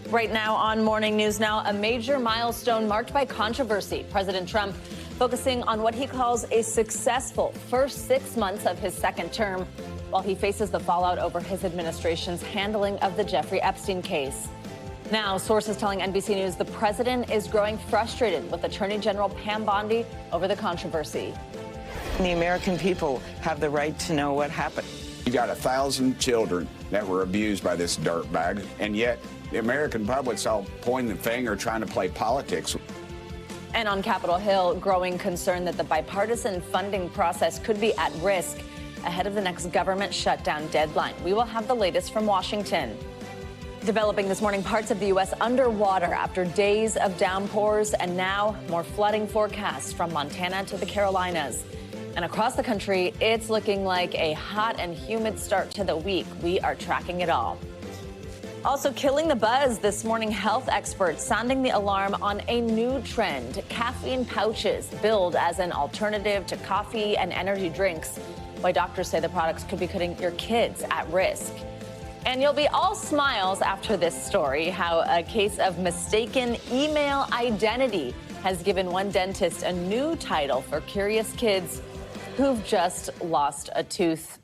Right now on Morning News Now, a major milestone marked by controversy. President Trump focusing on what he calls a successful first 6 months of his second term, while he faces the fallout over his administration's handling of the Jeffrey Epstein case. Now, sources telling NBC News the president is growing frustrated with Attorney General Pam Bondi over the controversy. The American people have the right to know what happened. You got 1,000 children that were abused by this dirtbag, and yet the American public's all pointing the finger, trying to play politics. And on Capitol Hill, growing concern that the bipartisan funding process could be at risk ahead of the next government shutdown deadline. We will have the latest from Washington. Developing this morning, parts of the U.S. underwater after days of downpours, and now more flooding forecasts from Montana to the Carolinas. And across the country, it's looking like a hot and humid start to the week. We are tracking it all. Also killing the buzz this morning, health experts sounding the alarm on a new trend. Caffeine pouches billed as an alternative to coffee and energy drinks. Why doctors say the products could be putting your kids at risk. And you'll be all smiles after this story, how a case of mistaken email identity has given one dentist a new title for curious kids who've just lost a tooth.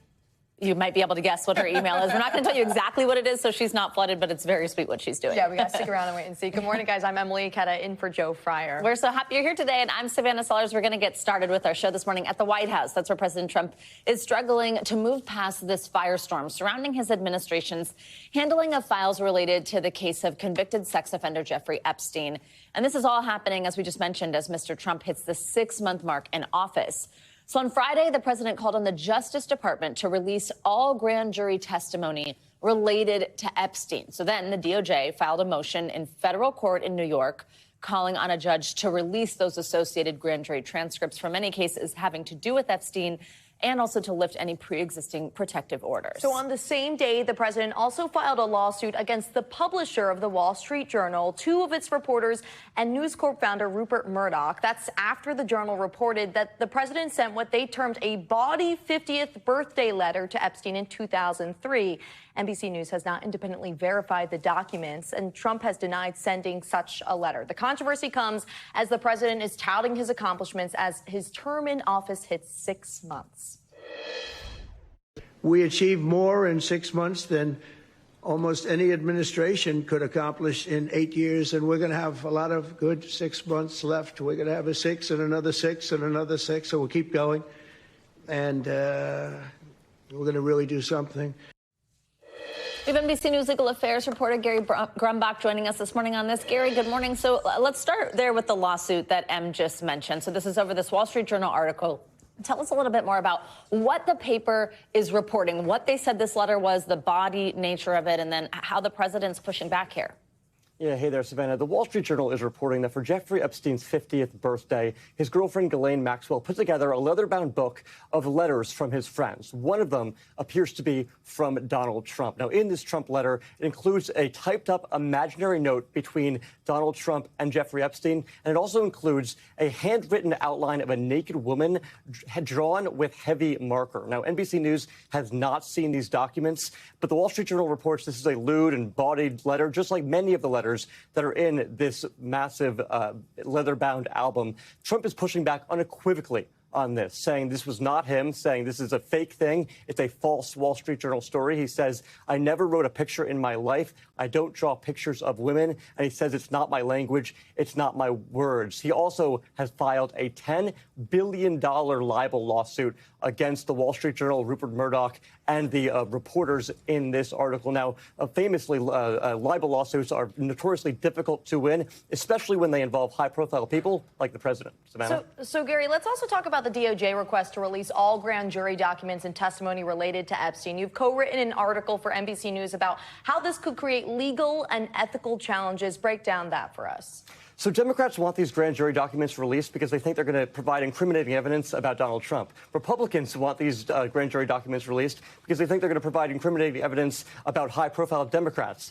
You might be able to guess what her email is. We're not going to tell you exactly what it is, so she's not flooded, but it's very sweet what she's doing. Yeah, we got to stick around and wait and see. Good morning, guys. I'm Emily Ikeda in for Joe Fryer. We're so happy you're here today, and I'm Savannah Sellers. We're going to get started with our show this morning at the White House. That's where President Trump is struggling to move past this firestorm surrounding his administration's handling of files related to the case of convicted sex offender Jeffrey Epstein. And this is all happening, as we just mentioned, as Mr. Trump hits the 6-month mark in office. So on Friday, the president called on the Justice Department to release all grand jury testimony related to Epstein. So then the DOJ filed a motion in federal court in New York calling on a judge to release those associated grand jury transcripts from any cases having to do with Epstein, and also to lift any pre-existing protective orders. So on the same day, the president also filed a lawsuit against the publisher of the Wall Street Journal, 2 of its reporters, and News Corp founder Rupert Murdoch. That's after the Journal reported that the president sent what they termed a bawdy 50th birthday letter to Epstein in 2003. NBC News has not independently verified the documents, and Trump has denied sending such a letter. The controversy comes as the president is touting his accomplishments as his term in office hits 6 months. We achieved more in 6 months than almost any administration could accomplish in 8 years, and we're going to have a lot of good 6 months left. We're going to have a 6 and another 6 and another 6, so we'll keep going, and we're going to really do something. We have NBC News legal affairs reporter Gary Grumbach joining us this morning on this. Gary, good morning. So let's start there with the lawsuit that Em just mentioned. So this is over this Wall Street Journal article. Tell us a little bit more about what the paper is reporting, what they said this letter was, the body nature of it, and then how the president's pushing back here. Yeah, hey there, Savannah. The Wall Street Journal is reporting that for Jeffrey Epstein's 50th birthday, his girlfriend Ghislaine Maxwell put together a leather-bound book of letters from his friends. One of them appears to be from Donald Trump. Now, in this Trump letter, it includes a typed-up imaginary note between Donald Trump and Jeffrey Epstein, and it also includes a handwritten outline of a naked woman drawn with heavy marker. Now, NBC News has not seen these documents, but the Wall Street Journal reports this is a lewd and bawdy letter, just like many of the letters that are in this massive leather-bound album. Trump is pushing back unequivocally on this, saying this was not him, saying this is a fake thing. It's a false Wall Street Journal story. He says, I never wrote a picture in my life. I don't draw pictures of women. And he says it's not my language. It's not my words. He also has filed a $10 billion libel lawsuit against the Wall Street Journal, Rupert Murdoch, and the reporters in this article. Now, famously, libel lawsuits are notoriously difficult to win, especially when they involve high-profile people like the president. Savannah? So, Gary, let's also talk about the DOJ request to release all grand jury documents and testimony related to Epstein. You've co-written an article for NBC News about how this could create legal and ethical challenges. Break down that for us. So Democrats want these grand jury documents released because they think they're going to provide incriminating evidence about Donald Trump. Republicans want these grand jury documents released because they think they're going to provide incriminating evidence about high-profile Democrats.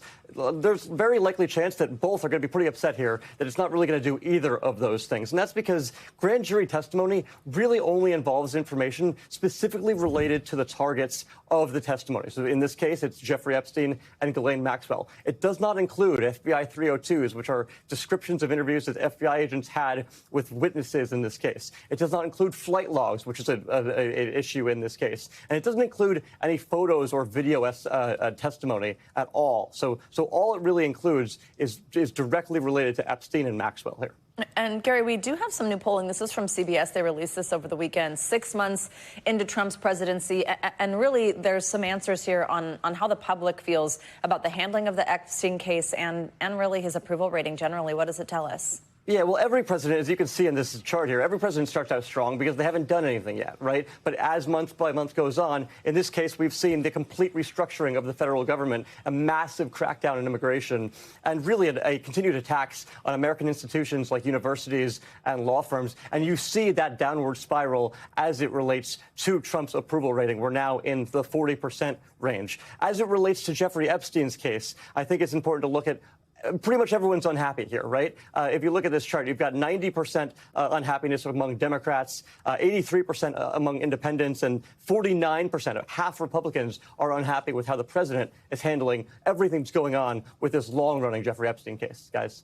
There's very likely chance that both are going to be pretty upset here, that it's not really going to do either of those things. And that's because grand jury testimony really only involves information specifically related to the targets of the testimony. So in this case, it's Jeffrey Epstein and Ghislaine Maxwell. It does not include FBI 302s, which are descriptions of interviews that FBI agents had with witnesses in this case. It does not include flight logs, which is an issue in this case. And it doesn't include any photos or video testimony at all. So all it really includes is directly related to Epstein and Maxwell here. And, Gary, we do have some new polling. This is from CBS. They released this over the weekend, 6 months into Trump's presidency. And really, there's some answers here on how the public feels about the handling of the Epstein case and really his approval rating generally. What does it tell us? Yeah, well, every president, as you can see in this chart here, every president starts out strong because they haven't done anything yet, right? But as month by month goes on, in this case, we've seen the complete restructuring of the federal government, a massive crackdown on immigration, and really a continued attacks on American institutions like universities and law firms. And you see that downward spiral as it relates to Trump's approval rating. We're now in the 40% range. As it relates to Jeffrey Epstein's case, I think it's important to look at pretty much everyone's unhappy here, right? If you look at this chart, you've got 90% unhappiness among Democrats, 83% among independents, and 49%, half Republicans, are unhappy with how the president is handling everything that's going on with this long-running Jeffrey Epstein case, guys.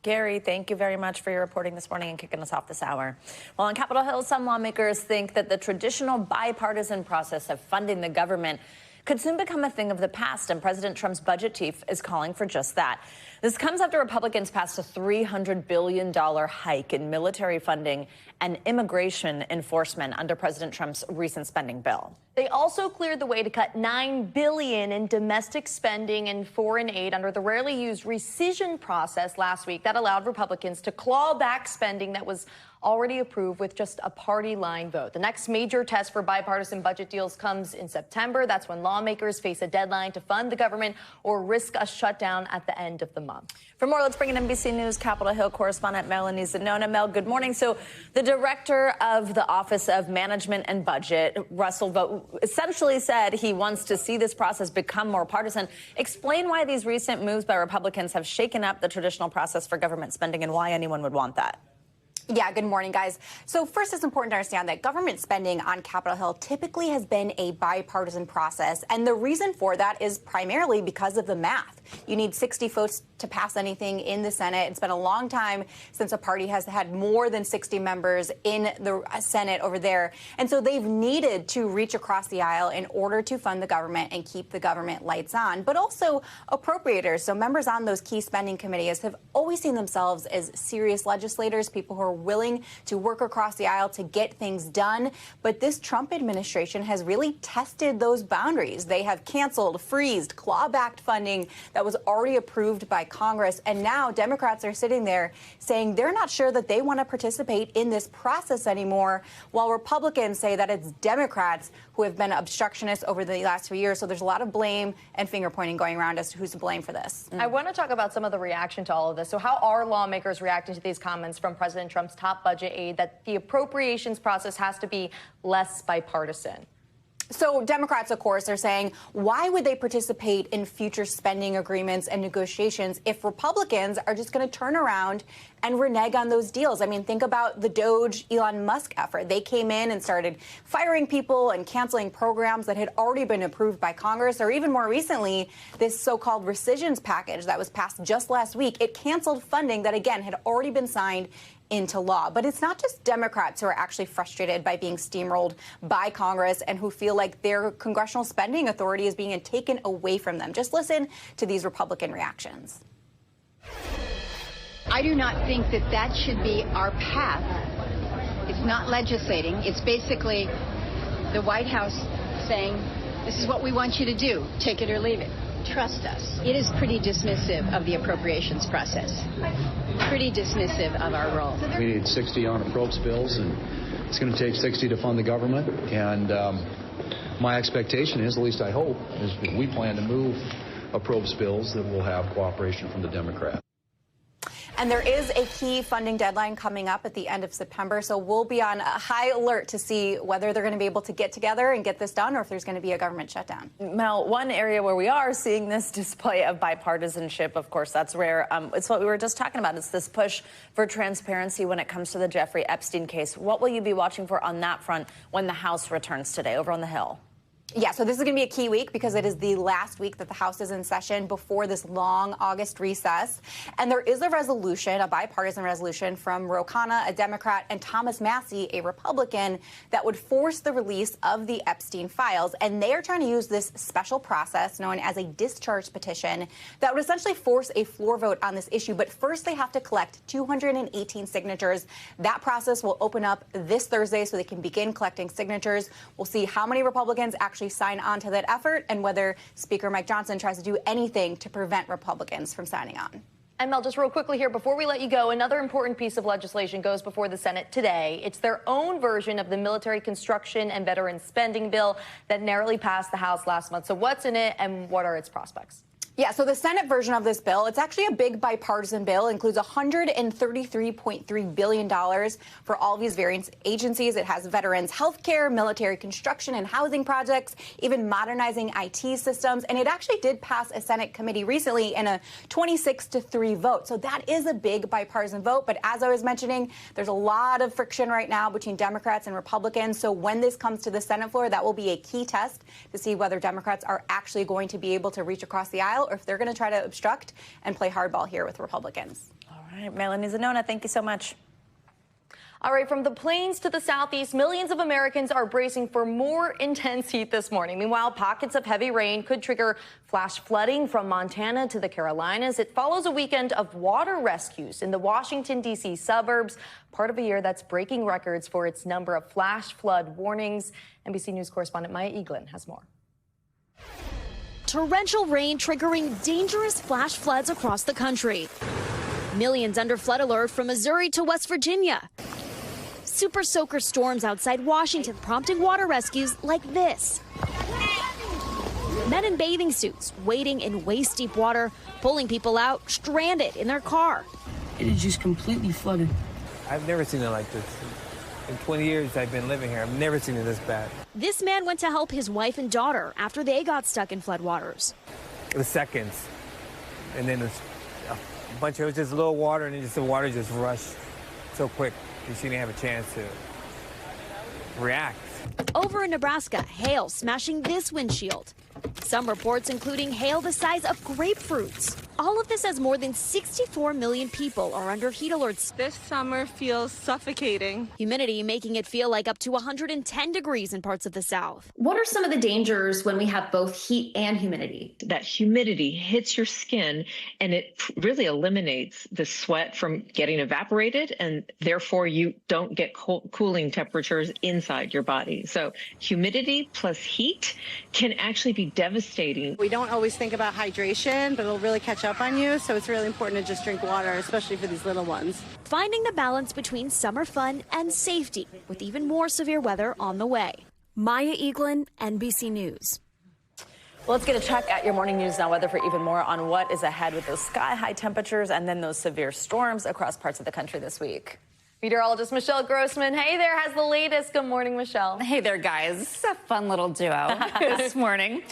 Gary, thank you very much for your reporting this morning and kicking us off this hour. Well, on Capitol Hill, some lawmakers think that the traditional bipartisan process of funding the government could soon become a thing of the past, and President Trump's budget chief is calling for just that. This comes after Republicans passed a $300 billion hike in military funding and immigration enforcement under President Trump's recent spending bill. They also cleared the way to cut $9 billion in domestic spending and foreign aid under the rarely used rescission process last week that allowed Republicans to claw back spending that was already approved with just a party line vote. The next major test for bipartisan budget deals comes in September. That's when lawmakers face a deadline to fund the government or risk a shutdown at the end of the month. For more, let's bring in NBC News Capitol Hill correspondent Melanie Zanona. Mel, good morning. So the director of the Office of Management and Budget, Russell Vought, essentially said he wants to see this process become more partisan. Explain why these recent moves by Republicans have shaken up the traditional process for government spending and why anyone would want that. Yeah, good morning, guys. So first, it's important to understand that government spending on Capitol Hill typically has been a bipartisan process. And the reason for that is primarily because of the math. You need 60 votes to pass anything in the Senate. It's been a long time since a party has had more than 60 members in the Senate over there. And so they've needed to reach across the aisle in order to fund the government and keep the government lights on, but also appropriators. So members on those key spending committees have always seen themselves as serious legislators, people who are willing to work across the aisle to get things done. But this Trump administration has really tested those boundaries. They have canceled, freezed, claw-backed funding that was already approved by Congress. And now Democrats are sitting there saying they're not sure that they want to participate in this process anymore, while Republicans say that it's Democrats who have been obstructionists over the last few years. So there's a lot of blame and finger-pointing going around as to who's to blame for this. I want to talk about some of the reaction to all of this. So how are lawmakers reacting to these comments from President Trump's top budget aide that the appropriations process has to be less bipartisan? So Democrats, of course, are saying, why would they participate in future spending agreements and negotiations if Republicans are just going to turn around and renege on those deals? I mean, think about the Doge Elon Musk effort. They came in and started firing people and canceling programs that had already been approved by Congress, or even more recently, this so-called rescissions package that was passed just last week. It canceled funding that, again, had already been signed into law. But it's not just Democrats who are actually frustrated by being steamrolled by Congress and who feel like their congressional spending authority is being taken away from them. Just listen to these Republican reactions. I do not think that that should be our path. It's not legislating. It's basically the White House saying, this is what we want you to do. Take it or leave it. Trust us. It is pretty dismissive of the appropriations process. Pretty dismissive of our role. We need 60 on appropriations bills, and it's going to take 60 to fund the government. And my expectation is, at least I hope, is that we plan to move appropriations bills that will have cooperation from the Democrats. And there is a key funding deadline coming up at the end of September, so we'll be on a high alert to see whether they're going to be able to get together and get this done or if there's going to be a government shutdown. Mel, one area where we are seeing this display of bipartisanship, of course, that's rare. It's what we were just talking about. It's this push for transparency when it comes to the Jeffrey Epstein case. What will you be watching for on that front when the House returns today over on the Hill? Yeah, so this is going to be a key week because it is the last week that the House is in session before this long August recess. And there is a resolution, a bipartisan resolution from Ro Khanna, a Democrat, and Thomas Massie, a Republican, that would force the release of the Epstein files. And they are trying to use this special process known as a discharge petition that would essentially force a floor vote on this issue. But first, they have to collect 218 signatures. That process will open up this Thursday so they can begin collecting signatures. We'll see how many Republicans actually sign on to that effort and whether Speaker Mike Johnson tries to do anything to prevent Republicans from signing on. And Mel, just real quickly here, before we let you go, another important piece of legislation goes before the Senate today. It's their own version of the military construction and veteran spending bill that narrowly passed the House last month. So what's in it and what are its prospects? Yeah, so the Senate version of this bill, it's actually a big bipartisan bill. It includes $133.3 billion for all of these various agencies. It has veterans health care, military construction and housing projects, even modernizing IT systems. And it actually did pass a Senate committee recently in a 26-3 vote. So that is a big bipartisan vote. But as I was mentioning, there's a lot of friction right now between Democrats and Republicans. So when this comes to the Senate floor, that will be a key test to see whether Democrats are actually going to be able to reach across the aisle or if they're going to try to obstruct and play hardball here with Republicans. All right, Melanie Zanona, thank you so much. All right, from the plains to the southeast, millions of Americans are bracing for more intense heat this morning. Meanwhile, pockets of heavy rain could trigger flash flooding from Montana to the Carolinas. It follows a weekend of water rescues in the Washington, D.C. suburbs, part of a year that's breaking records for its number of flash flood warnings. NBC News correspondent Maya Eaglin has more. Torrential rain triggering dangerous flash floods across the country. Millions under flood alert from Missouri to West Virginia. Super soaker storms outside Washington prompting water rescues like this. Men in bathing suits wading in waist-deep water, pulling people out stranded in their car. It is just completely flooded. I've never seen it like this. In 20 years I've been living here, I've never seen it this bad. This man went to help his wife and daughter after they got stuck in floodwaters. It was seconds. And then it was it was just a little water, and then the water just rushed so quick that she didn't have a chance to react. Over in Nebraska, hail smashing this windshield. Some reports including hail the size of grapefruits. All of this as more than 64 million people are under heat alerts. This summer feels suffocating. Humidity making it feel like up to 110 degrees in parts of the South. What are some of the dangers when we have both heat and humidity? That humidity hits your skin and it really eliminates the sweat from getting evaporated, and therefore you don't get cooling temperatures inside your body. So humidity plus heat can actually be devastating. We don't always think about hydration, but it'll really catch up on you. So it's really important to just drink water, especially for these little ones. Finding the balance between summer fun and safety with even more severe weather on the way. Maya Eaglin, NBC News. Well, let's get a check at your morning news now weather for even more on what is ahead with those sky-high temperatures and then those severe storms across parts of the country this week. Meteorologist Michelle Grossman, hey there, has the latest. Good morning, Michelle. Hey there, guys. This is a fun little duo this morning.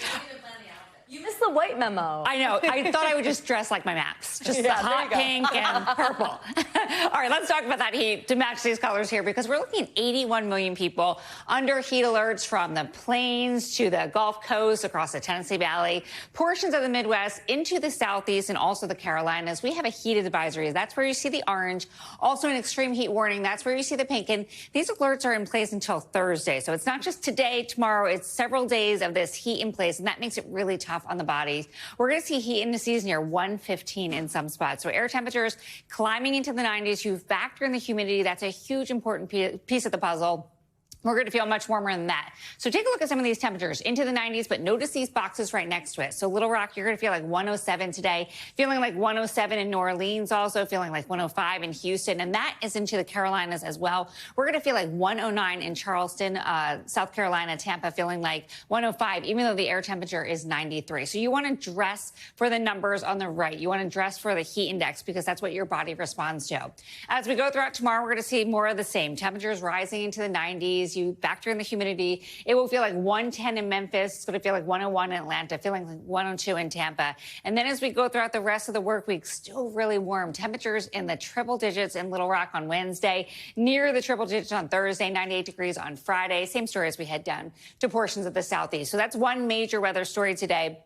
You missed the white memo. I know. I thought I would just dress like my maps. Just the hot pink and purple. All right, let's talk about that heat to match these colors here, because we're looking at 81 million people under heat alerts from the plains to the Gulf Coast, across the Tennessee Valley, portions of the Midwest into the Southeast and also the Carolinas. We have a heat advisory. That's where you see the orange. Also an extreme heat warning. That's where you see the pink. And these alerts are in place until Thursday. So it's not just today, tomorrow. It's several days of this heat in place, and that makes it really tough on the body. We're going to see heat indices near 115 in some spots. So air temperatures climbing into the 90s. You factor in the humidity. That's a huge important piece of the puzzle. We're going to feel much warmer than that. So take a look at some of these temperatures into the 90s, but notice these boxes right next to it. So Little Rock, you're going to feel like 107 today, feeling like 107 in New Orleans, also feeling like 105 in Houston, and that is into the Carolinas as well. We're going to feel like 109 in Charleston, South Carolina, Tampa, feeling like 105, even though the air temperature is 93. So you want to dress for the numbers on the right. You want to dress for the heat index because that's what your body responds to. As we go throughout tomorrow, we're going to see more of the same. Temperatures rising into the 90s. You factor in the humidity, it will feel like 110 in Memphis. It's going to feel like 101 in Atlanta, feeling like 102 in Tampa. And then as we go throughout the rest of the work week, still really warm. Temperatures in the triple digits in Little Rock on Wednesday, near the triple digits on Thursday, 98 degrees on Friday. Same story as we head down to portions of the southeast. So that's one major weather story today.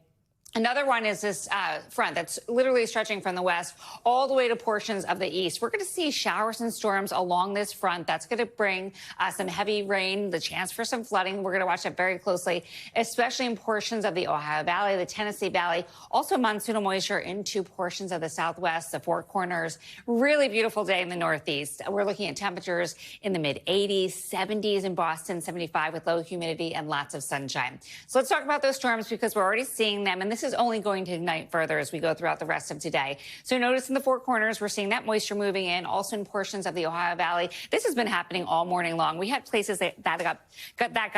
Another one is this front that's literally stretching from the west all the way to portions of the east. We're going to see showers and storms along this front. That's going to bring some heavy rain, the chance for some flooding. We're going to watch that very closely, especially in portions of the Ohio Valley, the Tennessee Valley, also monsoonal moisture into portions of the southwest, the Four Corners. Really beautiful day in the northeast. We're looking at temperatures in the mid-80s, 70s in Boston, 75 with low humidity and lots of sunshine. So let's talk about those storms because we're already seeing them, and this is only going to ignite further as we go throughout the rest of today. So notice in the Four Corners, we're seeing that moisture moving in, also in portions of the Ohio Valley. This has been happening all morning long. We had places that got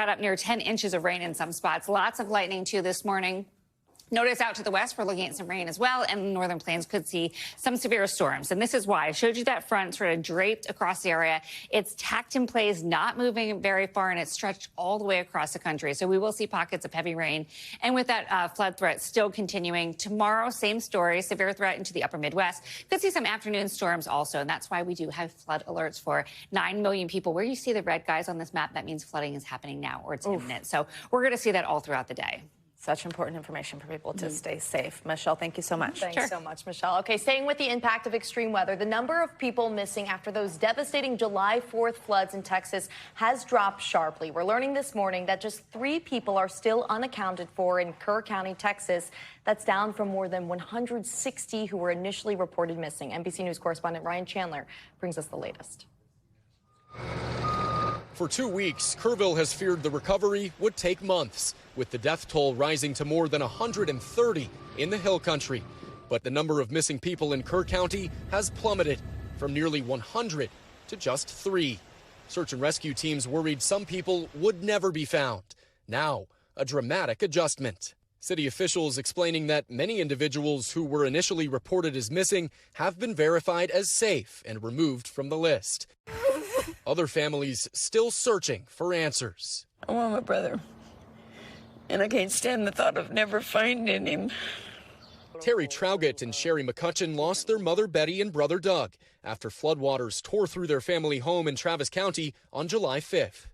up near 10 inches of rain in some spots. Lots of lightning, too, this morning. Notice out to the west, we're looking at some rain as well, and the northern plains could see some severe storms. And this is why I showed you that front sort of draped across the area. It's tacked in place, not moving very far, and it's stretched all the way across the country. So we will see pockets of heavy rain. And with that flood threat still continuing, tomorrow, same story, severe threat into the upper Midwest. Could see some afternoon storms also, and that's why we do have flood alerts for 9 million people. Where you see the red guys on this map, that means flooding is happening now or it's imminent. So we're going to see that all throughout the day. Such important information for people to stay safe. Michelle, thank you so much. Thanks so much, Michelle. Okay, staying with the impact of extreme weather, the number of people missing after those devastating July 4th floods in Texas has dropped sharply. We're learning this morning that just 3 people are still unaccounted for in Kerr County, Texas. That's down from more than 160 who were initially reported missing. NBC News correspondent Ryan Chandler brings us the latest. For 2 weeks, Kerrville has feared the recovery would take months, with the death toll rising to more than 130 in the Hill Country. But the number of missing people in Kerr County has plummeted from nearly 100 to just 3. Search and rescue teams worried some people would never be found. Now, a dramatic adjustment. City officials explaining that many individuals who were initially reported as missing have been verified as safe and removed from the list. Other families still searching for answers. I want my brother, and I can't stand the thought of never finding him. Terry Trowgett and Sherry McCutcheon lost their mother Betty and brother Doug after floodwaters tore through their family home in Travis County on July 5th.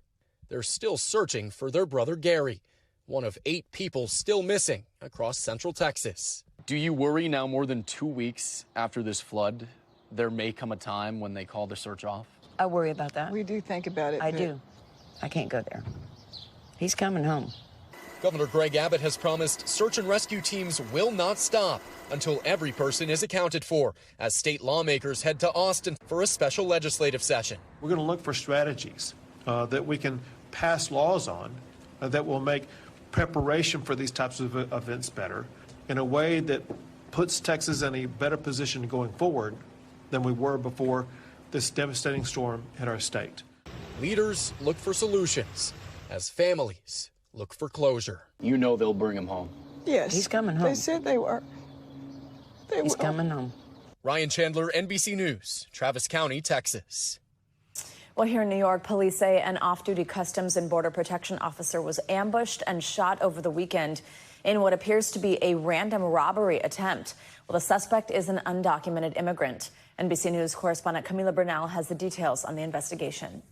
They're still searching for their brother Gary, one of 8 people still missing across central Texas. Do you worry now, more than 2 weeks after this flood, there may come a time when they call the search off? I worry about that. We do think about it. I do. I can't go there. He's coming home. Governor Greg Abbott has promised search and rescue teams will not stop until every person is accounted for, as state lawmakers head to Austin for a special legislative session. We're going to look for strategies that we can pass laws on that will make preparation for these types of events better in a way that puts Texas in a better position going forward than we were before this devastating storm hit our state. Leaders look for solutions as families look for closure. You know they'll bring him home. Yes. He's coming home. They said they were. He's coming home. Ryan Chandler, NBC News, Travis County, Texas. Well, here in New York, police say an off-duty Customs and Border Protection officer was ambushed and shot over the weekend in what appears to be a random robbery attempt. Well, the suspect is an undocumented immigrant. NBC News correspondent Camila Bernal has the details on the investigation.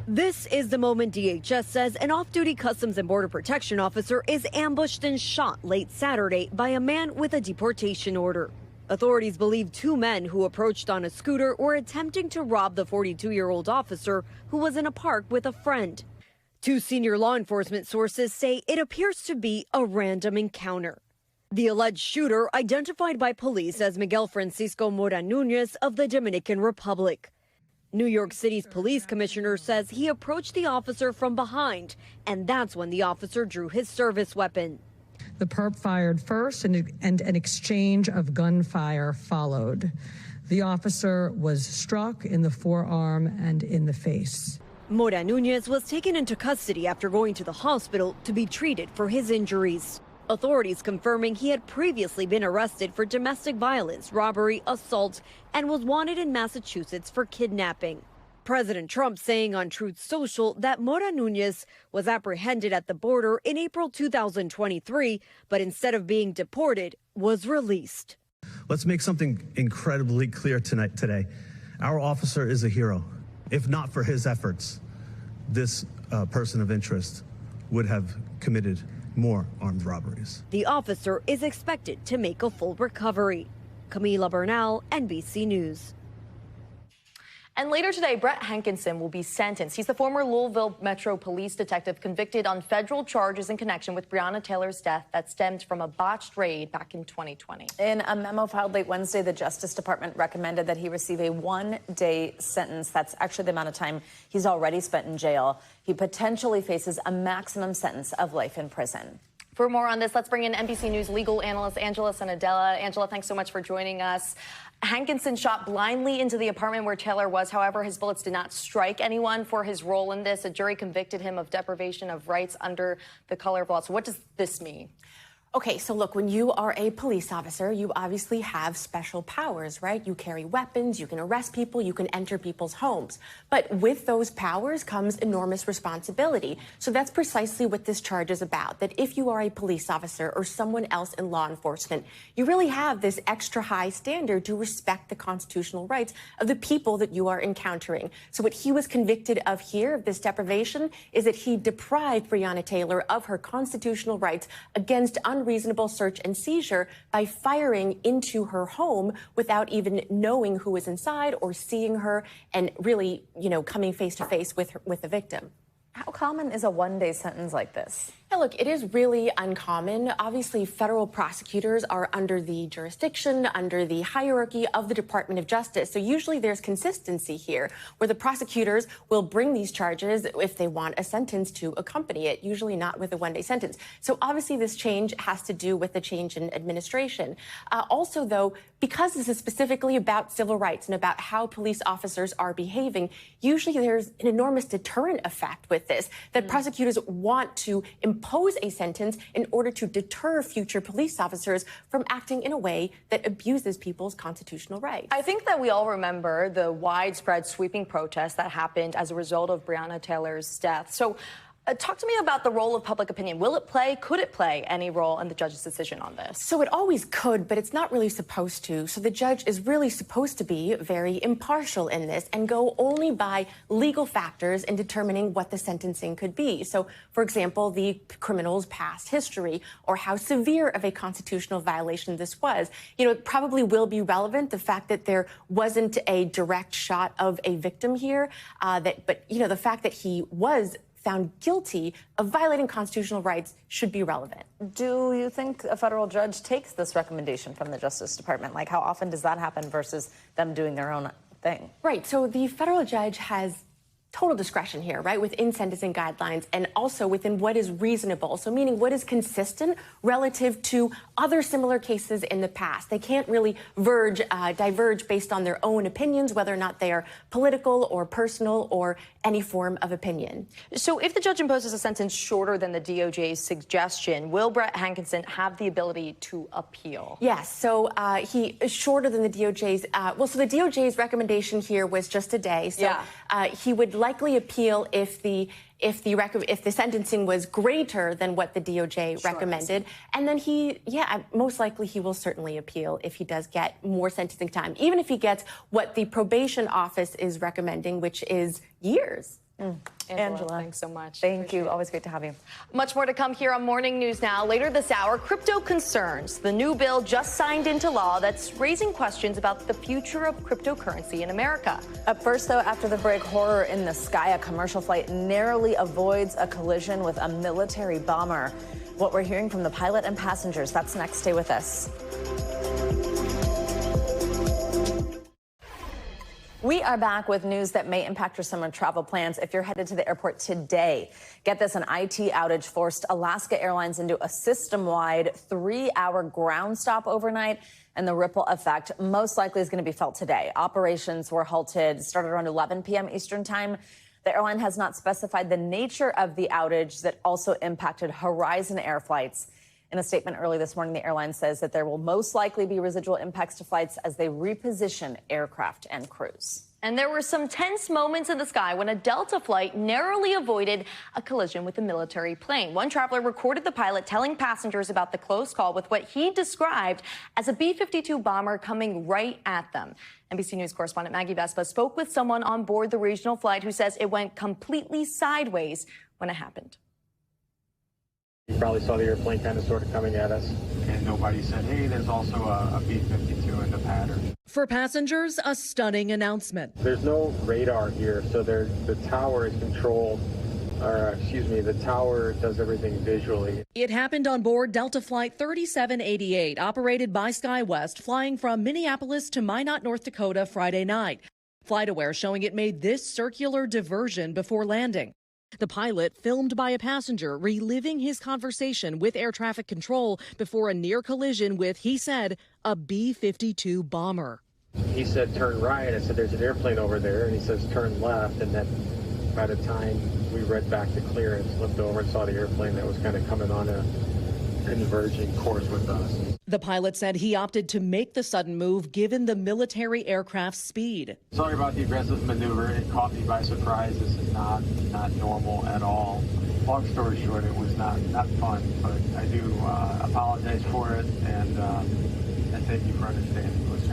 This is the moment DHS says an off-duty Customs and Border Protection officer is ambushed and shot late Saturday by a man with a deportation order. Authorities believe 2 men who approached on a scooter were attempting to rob the 42-year-old officer who was in a park with a friend. 2 senior law enforcement sources say it appears to be a random encounter. The alleged shooter, identified by police as Miguel Francisco Mora Nunez of the Dominican Republic. New York City's police commissioner says he approached the officer from behind, and that's when the officer drew his service weapon. The perp fired first, and an exchange of gunfire followed. The officer was struck in the forearm and in the face. Mora Nunez was taken into custody after going to the hospital to be treated for his injuries. Authorities confirming he had previously been arrested for domestic violence, robbery, assault, and was wanted in Massachusetts for kidnapping. President Trump saying on Truth Social that Mora Nunez was apprehended at the border in April 2023, but instead of being deported, was released. Let's make something incredibly clear today. Our officer is a hero. If not for his efforts, this person of interest would have committed more armed robberies. The officer is expected to make a full recovery. Camila Bernal, NBC News. And later today, Brett Hankinson will be sentenced. He's the former Louisville Metro Police detective convicted on federal charges in connection with Breonna Taylor's death that stemmed from a botched raid back in 2020. In a memo filed late Wednesday, the Justice Department recommended that he receive a one-day sentence. That's actually the amount of time he's already spent in jail. He potentially faces a maximum sentence of life in prison. For more on this, let's bring in NBC News legal analyst Angela Sanadella. Angela, thanks so much for joining us. Hankinson shot blindly into the apartment where Taylor was. However, his bullets did not strike anyone. For his role in this, a jury convicted him of deprivation of rights under the color of law. So what does this mean? Okay, so look, when you are a police officer, you obviously have special powers, right? You carry weapons, you can arrest people, you can enter people's homes. But with those powers comes enormous responsibility. So that's precisely what this charge is about, that if you are a police officer or someone else in law enforcement, you really have this extra high standard to respect the constitutional rights of the people that you are encountering. So what he was convicted of here, of this deprivation, is that he deprived Breonna Taylor of her constitutional rights against unreasonable search and seizure by firing into her home without even knowing who was inside or seeing her and really, coming face to face with the victim. How common is a one-day sentence like this? Now, look, it is really uncommon. Obviously, federal prosecutors are under the jurisdiction, under the hierarchy of the Department of Justice. So usually there's consistency here, where the prosecutors will bring these charges if they want a sentence to accompany it, usually not with a one-day sentence. So obviously this change has to do with the change in administration. Also, though, because this is specifically about civil rights and about how police officers are behaving, usually there's an enormous deterrent effect with this, that prosecutors want to impose a sentence in order to deter future police officers from acting in a way that abuses people's constitutional rights. I think that we all remember the widespread sweeping protests that happened as a result of Breonna Taylor's death. So talk to me about the role of public opinion. Could it play any role in the judge's decision on this? So it always could, but it's not really supposed to. So the judge is really supposed to be very impartial in this and go only by legal factors in determining what the sentencing could be. So, for example, the criminal's past history or how severe of a constitutional violation this was. It probably will be relevant, the fact that there wasn't a direct shot of a victim here, but the fact that he was found guilty of violating constitutional rights should be relevant. Do you think a federal judge takes this recommendation from the Justice Department? Like, how often does that happen versus them doing their own thing? Right. So the federal judge has total discretion here, right, within sentencing guidelines and also within what is reasonable. So meaning what is consistent relative to other similar cases in the past. They can't really diverge based on their own opinions, whether or not they are political or personal or any form of opinion. So if the judge imposes a sentence shorter than the DOJ's suggestion, will Brett Hankinson have the ability to appeal? Yes. So he is shorter than the DOJ's. So the DOJ's recommendation here was just a day. So he would likely appeal if the sentencing was greater than what the DOJ recommended. And then most likely he will certainly appeal if he does get more sentencing time, even if he gets what the probation office is recommending, which is years. Angela, thanks so much. Thank you. Always great to have you. Much more to come here on Morning News Now. Later this hour, crypto concerns. The new bill just signed into law that's raising questions about the future of cryptocurrency in America. Up first, though, after the break, horror in the sky. A commercial flight narrowly avoids a collision with a military bomber. What we're hearing from the pilot and passengers, that's next. Stay with us. We are back with news that may impact your summer travel plans if you're headed to the airport today. Get this, an IT outage forced Alaska Airlines into a system-wide 3-hour ground stop overnight, and the ripple effect most likely is going to be felt today. Operations were halted, started around 11 p.m. Eastern time. The airline has not specified the nature of the outage that also impacted Horizon Air flights. In a statement early this morning, the airline says that there will most likely be residual impacts to flights as they reposition aircraft and crews. And there were some tense moments in the sky when a Delta flight narrowly avoided a collision with a military plane. One traveler recorded the pilot telling passengers about the close call with what he described as a B-52 bomber coming right at them. NBC News correspondent Maggie Vespa spoke with someone on board the regional flight who says it went completely sideways when it happened. You probably saw the airplane kind of sort of coming at us, and nobody said, hey, there's also a B-52 in the pattern. For passengers, a stunning announcement. There's no radar here, so the tower is controlled, the tower does everything visually. It happened on board Delta Flight 3788, operated by SkyWest, flying from Minneapolis to Minot, North Dakota Friday night. FlightAware showing it made this circular diversion before landing. The pilot filmed by a passenger reliving his conversation with air traffic control before a near collision with, he said, a B-52 bomber. He said, turn right. I said, there's an airplane over there. And he says, turn left. And then by the time we read back to clearance, looked over and saw the airplane that was kind of coming on a converging course with us. The pilot said he opted to make the sudden move given the military aircraft's speed. Sorry about the aggressive maneuver. It caught me by surprise. This is not normal at all. Long story short, it was not fun, but I do apologize for it, and thank you for understanding. It was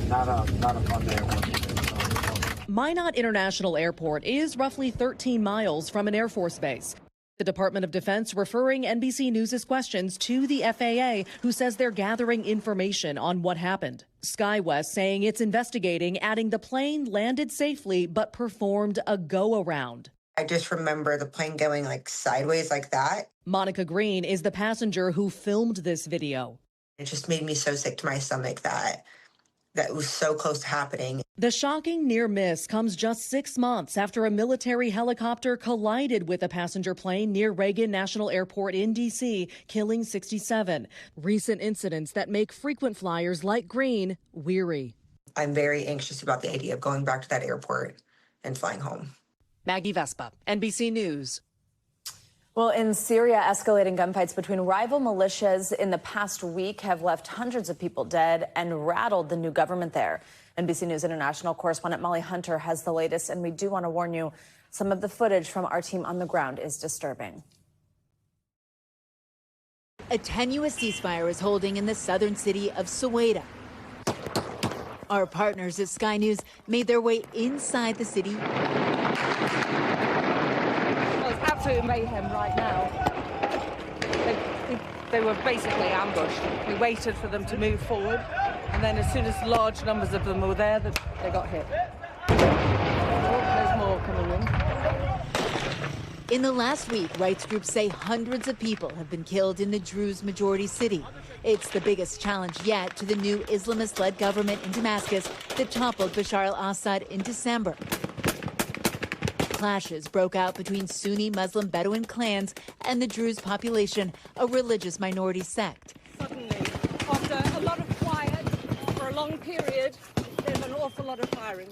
not a fun day at work. Minot International Airport is roughly 13 miles from an Air Force base. The Department of Defense referring NBC News' questions to the FAA, who says they're gathering information on what happened. SkyWest saying it's investigating, adding the plane landed safely but performed a go-around. I just remember the plane going like sideways like that. Monica Green is the passenger who filmed this video. It just made me so sick to my stomach that was so close to happening. The shocking near miss comes just 6 months after a military helicopter collided with a passenger plane near Reagan National Airport in D.C., killing 67. Recent incidents that make frequent flyers like Green weary. I'm very anxious about the idea of going back to that airport and flying home. Maggie Vespa, NBC News. Well, in Syria, escalating gunfights between rival militias in the past week have left hundreds of people dead and rattled the new government there. NBC News International correspondent Molly Hunter has the latest, and we do want to warn you, some of the footage from our team on the ground is disturbing. A tenuous ceasefire is holding in the southern city of Suwaida. Our partners at Sky News made their way inside the city. Absolute mayhem right now. They were basically ambushed. We waited for them to move forward, and then as soon as large numbers of them were there, they got hit. There's more coming in. In the last week, rights groups say hundreds of people have been killed in the Druze majority city. It's the biggest challenge yet to the new Islamist-led government in Damascus that toppled Bashar al-Assad in December. Clashes broke out between Sunni Muslim Bedouin clans and the Druze population, a religious minority sect. Suddenly, after a lot of quiet for a long period, there's an awful lot of firing.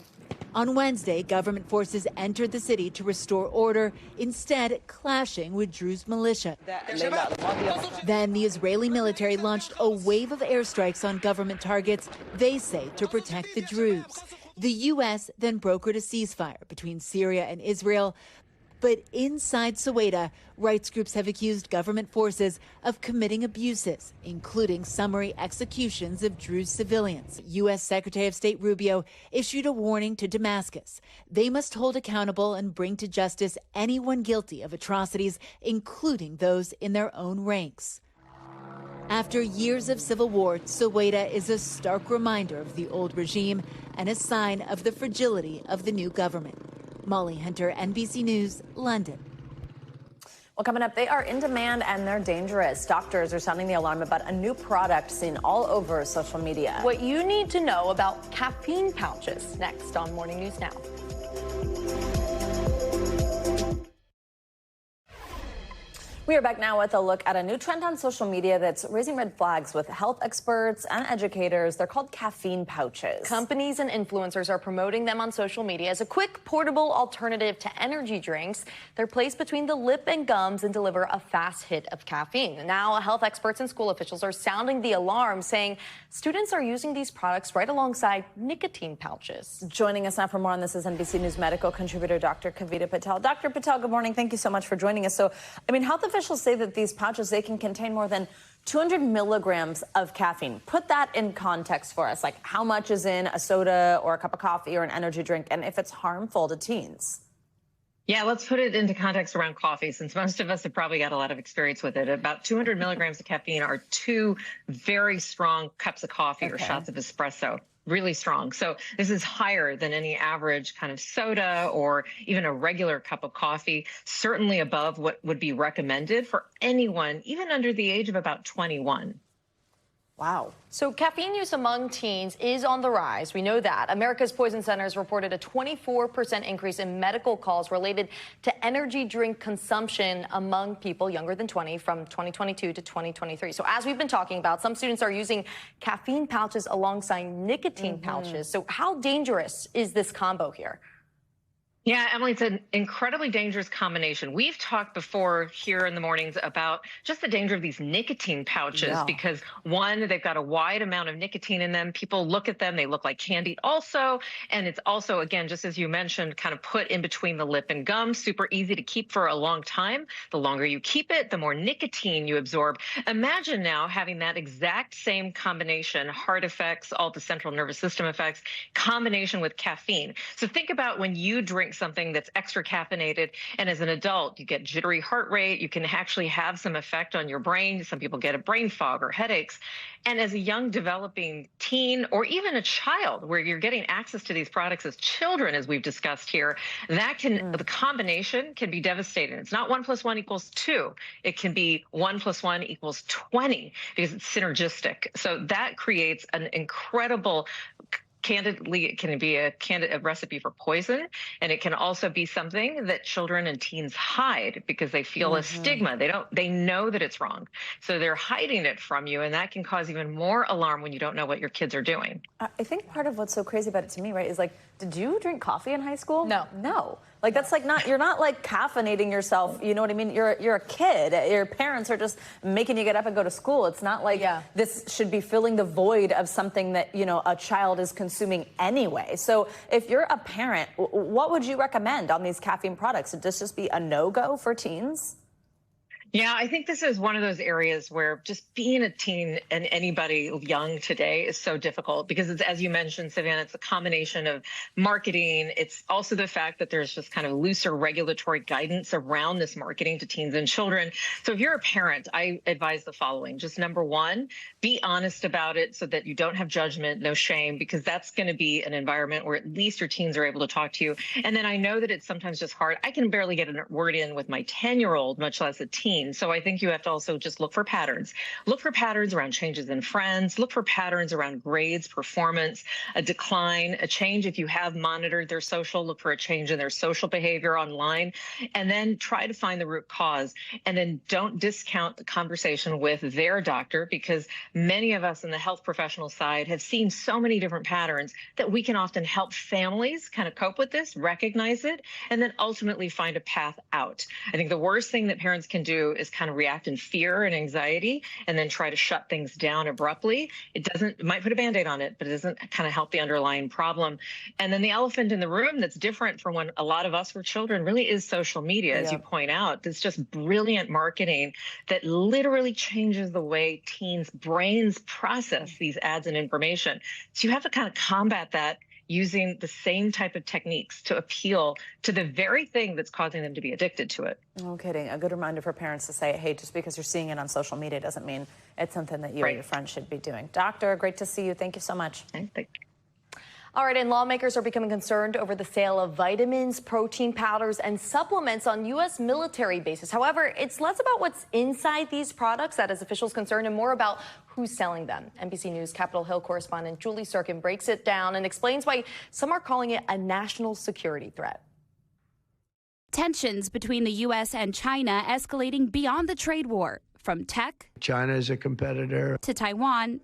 On Wednesday, government forces entered the city to restore order, instead clashing with Druze militia. Then the Israeli military launched a wave of airstrikes on government targets, they say to protect the Druze. The U.S. then brokered a ceasefire between Syria and Israel. But inside Suwaida, rights groups have accused government forces of committing abuses, including summary executions of Druze civilians. U.S. Secretary of State Rubio issued a warning to Damascus. They must hold accountable and bring to justice anyone guilty of atrocities, including those in their own ranks. After years of civil war, Suwaida is a stark reminder of the old regime and a sign of the fragility of the new government. Molly Hunter, NBC News, London. Well, coming up, they are in demand and they're dangerous. Doctors are sounding the alarm about a new product seen all over social media. What you need to know about caffeine pouches, next on Morning News Now. We are back now with a look at a new trend on social media that's raising red flags with health experts and educators. They're called caffeine pouches. Companies and influencers are promoting them on social media as a quick, portable alternative to energy drinks. They're placed between the lip and gums and deliver a fast hit of caffeine. Now, health experts and school officials are sounding the alarm, saying students are using these products right alongside nicotine pouches. Joining us now for more on this is NBC News medical contributor Dr. Kavita Patel. Dr. Patel, good morning. Thank you so much for joining us. So, health officials say that these pouches, they can contain more than 200 milligrams of caffeine. Put that in context for us, like how much is in a soda or a cup of coffee or an energy drink, and if it's harmful to teens. Yeah, let's put it into context around coffee, since most of us have probably got a lot of experience with it. About 200 milligrams of caffeine are 2 very strong cups of coffee or shots of espresso. Really strong. So this is higher than any average kind of soda or even a regular cup of coffee, certainly above what would be recommended for anyone, even under the age of about 21. Wow. So caffeine use among teens is on the rise. We know that. America's Poison Centers reported a 24% increase in medical calls related to energy drink consumption among people younger than 20 from 2022 to 2023. So as we've been talking about, some students are using caffeine pouches alongside nicotine pouches. So how dangerous is this combo here? Yeah, Emily, it's an incredibly dangerous combination. We've talked before here in the mornings about just the danger of these nicotine pouches because, one, they've got a wide amount of nicotine in them. People look at them, they look like candy also. And it's also, again, just as you mentioned, kind of put in between the lip and gum, super easy to keep for a long time. The longer you keep it, the more nicotine you absorb. Imagine now having that exact same combination, heart effects, all the central nervous system effects, combination with caffeine. So think about when you drink something that's extra caffeinated, and as an adult you get jittery heart rate, you can actually have some effect on your brain. Some people get a brain fog or headaches. And as a young developing teen or even a child where you're getting access to these products as children, as we've discussed here, that can the combination can be devastating. It's not 1 + 1 = 2. It can be 1 + 1 = 20 because it's synergistic. So that creates an incredible, candidly, it can be a recipe for poison, and it can also be something that children and teens hide because they feel a stigma. They know that it's wrong, so they're hiding it from you, and that can cause even more alarm when you don't know what your kids are doing. I think part of what's so crazy about it to me, right, is like, did you drink coffee in high school? No. Like, that's like you're not like caffeinating yourself. You know what I mean? You're a kid. Your parents are just making you get up and go to school. It's not like this should be filling the void of something that, a child is consuming anyway. So if you're a parent, what would you recommend on these caffeine products? Would this just be a no-go for teens? Yeah, I think this is one of those areas where just being a teen and anybody young today is so difficult because it's, as you mentioned, Savannah, it's a combination of marketing. It's also the fact that there's just kind of looser regulatory guidance around this marketing to teens and children. So if you're a parent, I advise the following. Just number one, be honest about it so that you don't have judgment, no shame, because that's going to be an environment where at least your teens are able to talk to you. And then I know that it's sometimes just hard. I can barely get a word in with my 10-year-old, much less a teen. So I think you have to also just look for patterns. Look for patterns around changes in friends. Look for patterns around grades, performance, a decline, a change. If you have monitored their social, look for a change in their social behavior online, and then try to find the root cause. And then don't discount the conversation with their doctor, because many of us in the health professional side have seen so many different patterns that we can often help families kind of cope with this, recognize it, and then ultimately find a path out. I think the worst thing that parents can do is kind of react in fear and anxiety and then try to shut things down abruptly. It might put a Band-Aid on it, but it doesn't kind of help the underlying problem. And then the elephant in the room that's different from when a lot of us were children really is social media, as you point out. It's just brilliant marketing that literally changes the way teens' brains process these ads and information. So you have to kind of combat that using the same type of techniques to appeal to the very thing that's causing them to be addicted to it. No kidding. A good reminder for parents to say, hey, just because you're seeing it on social media doesn't mean it's something that you or your friends should be doing. Doctor, great to see you. Thank you so much. Thank you. All right, and lawmakers are becoming concerned over the sale of vitamins, protein powders, and supplements on U.S. military bases. However, it's less about what's inside these products that has officials concerned and more about who's selling them. NBC News Capitol Hill correspondent Julie Sirkin breaks it down and explains why some are calling it a national security threat. Tensions between the U.S. and China escalating beyond the trade war, from tech, China is a competitor, to Taiwan.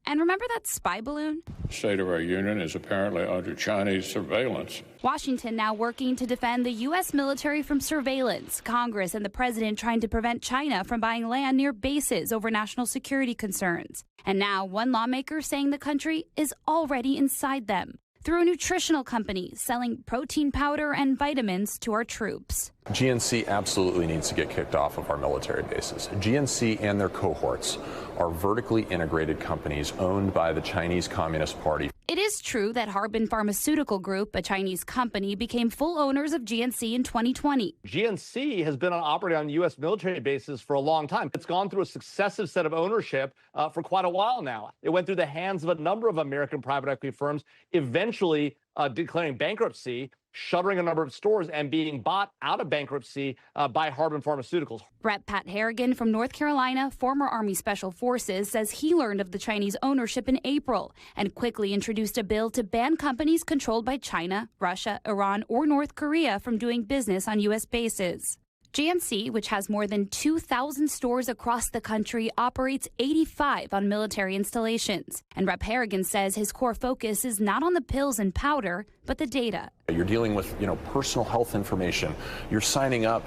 And remember that spy balloon? The state of our union is apparently under Chinese surveillance. Washington now working to defend the U.S. military from surveillance. Congress and the president trying to prevent China from buying land near bases over national security concerns. And now one lawmaker saying the country is already inside them through a nutritional company selling protein powder and vitamins to our troops. GNC absolutely needs to get kicked off of our military bases. GNC and their cohorts are vertically integrated companies owned by the Chinese Communist Party. It is true that Harbin Pharmaceutical Group, a Chinese company, became full owners of GNC in 2020. GNC has been operating on U.S. military bases for a long time. It's gone through a successive set of ownership for quite a while now. It went through the hands of a number of American private equity firms, eventually declaring bankruptcy, shuttering a number of stores, and being bought out of bankruptcy by Harbin Pharmaceuticals. Rep. Pat Harrigan from North Carolina, former Army Special Forces, says he learned of the Chinese ownership in April and quickly introduced a bill to ban companies controlled by China, Russia, Iran, or North Korea from doing business on U.S. bases. GNC, which has more than 2,000 stores across the country, operates 85 on military installations. And Rep. Harrigan says his core focus is not on the pills and powder, but the data. You're dealing with, personal health information. You're signing up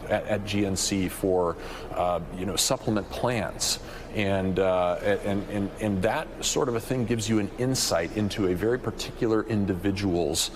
at GNC for, supplement plans. And that sort of a thing gives you an insight into a very particular individual's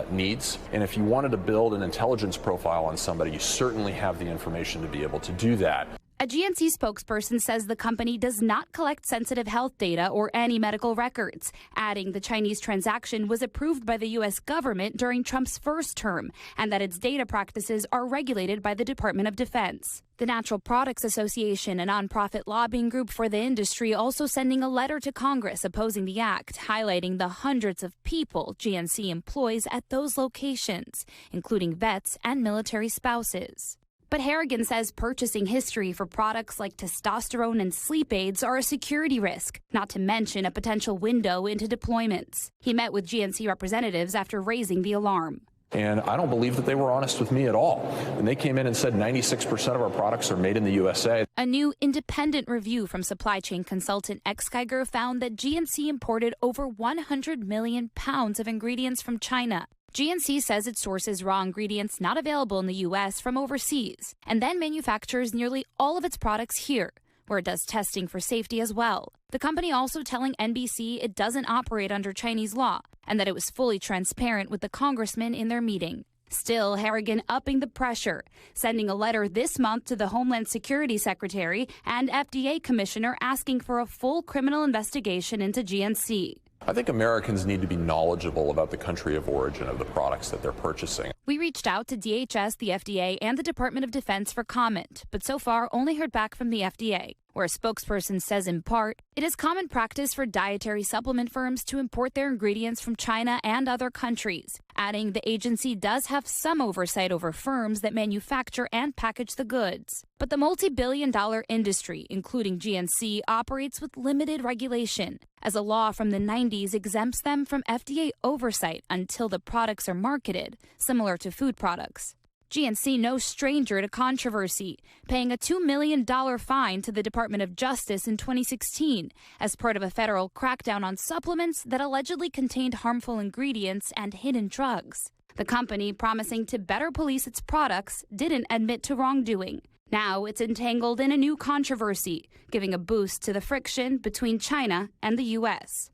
needs. And if you wanted to build an intelligence profile on somebody, you certainly have the information to be able to do that. A GNC spokesperson says the company does not collect sensitive health data or any medical records, adding the Chinese transaction was approved by the U.S. government during Trump's first term and that its data practices are regulated by the Department of Defense. The Natural Products Association, a nonprofit lobbying group for the industry, also sending a letter to Congress opposing the act, highlighting the hundreds of people GNC employs at those locations, including vets and military spouses. But Harrigan says purchasing history for products like testosterone and sleep aids are a security risk, not to mention a potential window into deployments. He met with GNC representatives after raising the alarm. And I don't believe that they were honest with me at all. And they came in and said 96% of our products are made in the USA. A new independent review from supply chain consultant X Geiger found that GNC imported over 100 million pounds of ingredients from China. GNC says it sources raw ingredients not available in the U.S. from overseas, and then manufactures nearly all of its products here, where it does testing for safety as well. The company also telling NBC it doesn't operate under Chinese law, and that it was fully transparent with the congressman in their meeting. Still, Harrigan upping the pressure, sending a letter this month to the Homeland Security Secretary and FDA Commissioner asking for a full criminal investigation into GNC. I think Americans need to be knowledgeable about the country of origin of the products that they're purchasing. We reached out to DHS, the FDA, and the Department of Defense for comment, but so far only heard back from the FDA, where a spokesperson says in part, it is common practice for dietary supplement firms to import their ingredients from China and other countries, adding the agency does have some oversight over firms that manufacture and package the goods. But the multi-billion-dollar industry, including GNC, operates with limited regulation, as a law from the 90s exempts them from FDA oversight until the products are marketed, similar to food products. GNC no stranger to controversy, paying a $2 million fine to the Department of Justice in 2016 as part of a federal crackdown on supplements that allegedly contained harmful ingredients and hidden drugs. The company, promising to better police its products, didn't admit to wrongdoing. Now it's entangled in a new controversy, giving a boost to the friction between China and the U.S.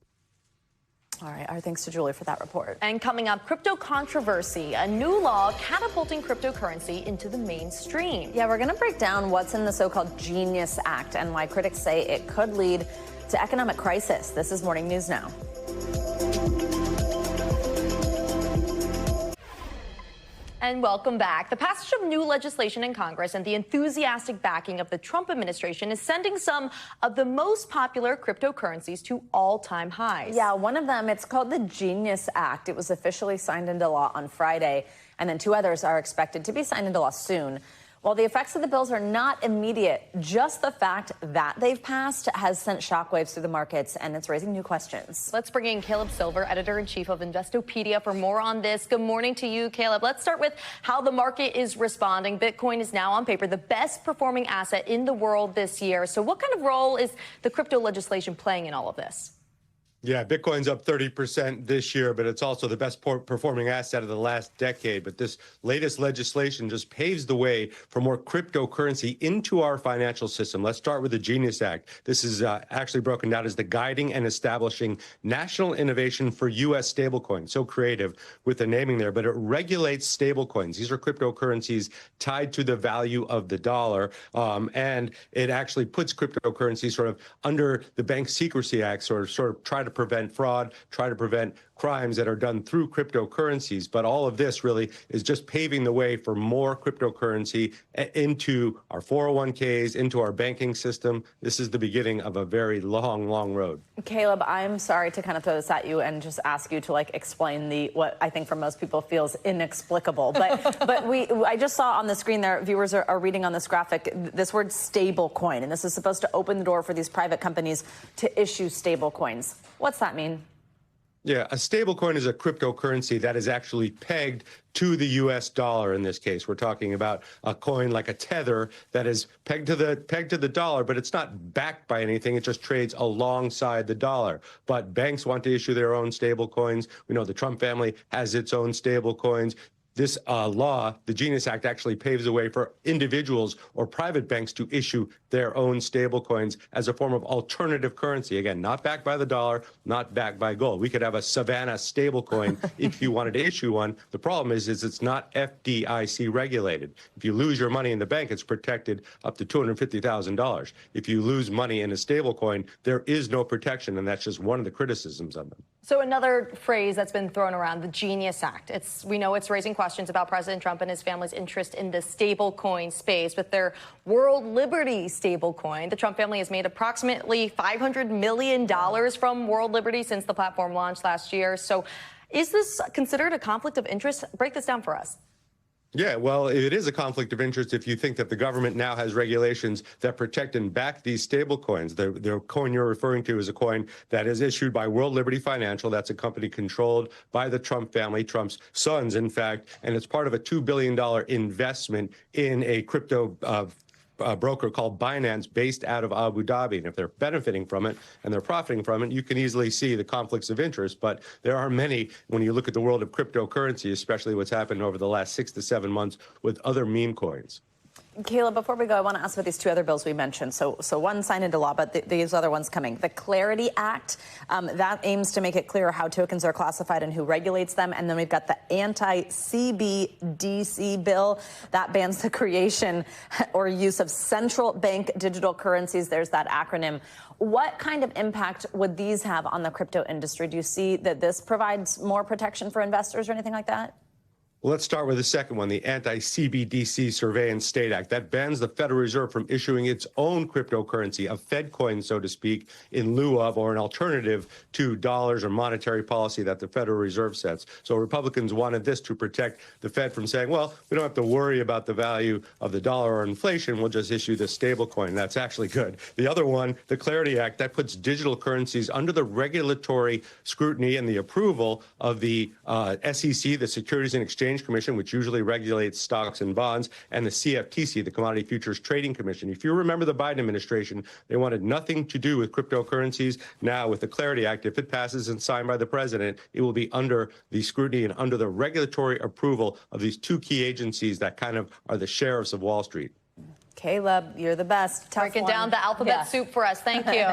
All right, our thanks to Julie for that report. And coming up, crypto controversy, a new law catapulting cryptocurrency into the mainstream. Yeah, we're going to break down what's in the so-called Genius Act and why critics say it could lead to economic crisis. This is Morning News Now. And welcome back. The passage of new legislation in Congress and the enthusiastic backing of the Trump administration is sending some of the most popular cryptocurrencies to all-time highs. Yeah, one of them, it's called the Genius Act. It was officially signed into law on Friday, and then two others are expected to be signed into law soon. While the effects of the bills are not immediate, just the fact that they've passed has sent shockwaves through the markets, and it's raising new questions. Let's bring in Caleb Silver, editor-in-chief of Investopedia, for more on this. Good morning to you, Caleb. Let's start with how the market is responding. Bitcoin is now on paper the best performing asset in the world this year. So what kind of role is the crypto legislation playing in all of this? Yeah, Bitcoin's up 30% this year, but it's also the best performing asset of the last decade. But this latest legislation just paves the way for more cryptocurrency into our financial system. Let's start with the Genius Act. This is actually broken down as the guiding and establishing national innovation for U.S. stablecoins. So creative with the naming there, but it regulates stablecoins. These are cryptocurrencies tied to the value of the dollar, and it actually puts cryptocurrency sort of under the Bank Secrecy Act, sort of try to prevent fraud, try to prevent crimes that are done through cryptocurrencies. But all of this really is just paving the way for more cryptocurrency into our 401ks, into our banking system. This is the beginning of a very long, long road. Caleb, I'm sorry to kind of throw this at you and just ask you to explain what I think for most people feels inexplicable. But I just saw on the screen there, viewers are reading on this graphic, this word stable coin, and this is supposed to open the door for these private companies to issue stable coins. What's that mean? Yeah, a stablecoin is a cryptocurrency that is actually pegged to the U.S. dollar. In this case, we're talking about a coin like a tether that is pegged to the dollar, but it's not backed by anything. It just trades alongside the dollar. But banks want to issue their own stablecoins. We know the Trump family has its own stablecoins. This law, the Genius Act, actually paves the way for individuals or private banks to issue their own stablecoins as a form of alternative currency. Again, not backed by the dollar, not backed by gold. We could have a Savannah stablecoin if you wanted to issue one. The problem is it's not FDIC regulated. If you lose your money in the bank, it's protected up to $250,000. If you lose money in a stablecoin, there is no protection, and that's just one of the criticisms of them. So another phrase that's been thrown around, the Genius Act. We know it's raising questions about President Trump and his family's interest in the stablecoin space. With their World Liberty stablecoin, the Trump family has made approximately $500 million from World Liberty since the platform launched last year. So is this considered a conflict of interest? Break this down for us. Yeah, well, it is a conflict of interest if you think that the government now has regulations that protect and back these stable coins. The coin you're referring to is a coin that is issued by World Liberty Financial. That's a company controlled by the Trump family, Trump's sons, in fact, and it's part of a $2 billion investment in a crypto broker called Binance based out of Abu Dhabi. And if they're benefiting from it and they're profiting from it, you can easily see the conflicts of interest. But there are many when you look at the world of cryptocurrency, especially what's happened over the last 6 to 7 months with other meme coins. Caleb, before we go, I want to ask about these two other bills we mentioned. So one signed into law, but these other ones coming. The Clarity Act, that aims to make it clear how tokens are classified and who regulates them. And then we've got the anti-CBDC bill. That bans the creation or use of central bank digital currencies. There's that acronym. What kind of impact would these have on the crypto industry? Do you see that this provides more protection for investors or anything like that? Well, let's start with the second one, the Anti-CBDC Surveillance State Act. That bans the Federal Reserve from issuing its own cryptocurrency, a Fed coin, so to speak, in lieu of or an alternative to dollars or monetary policy that the Federal Reserve sets. So Republicans wanted this to protect the Fed from saying, well, we don't have to worry about the value of the dollar or inflation. We'll just issue this stable coin. That's actually good. The other one, the Clarity Act, that puts digital currencies under the regulatory scrutiny and the approval of the SEC, the Securities and Exchange Commission, which usually regulates stocks and bonds, and the CFTC, the Commodity Futures Trading Commission. If you remember the Biden administration, they wanted nothing to do with cryptocurrencies. Now, with the Clarity Act, if it passes and signed by the president, it will be under the scrutiny and under the regulatory approval of these two key agencies that kind of are the sheriffs of Wall Street. Caleb, you're the best. Breaking down the alphabet soup for us. Thank you.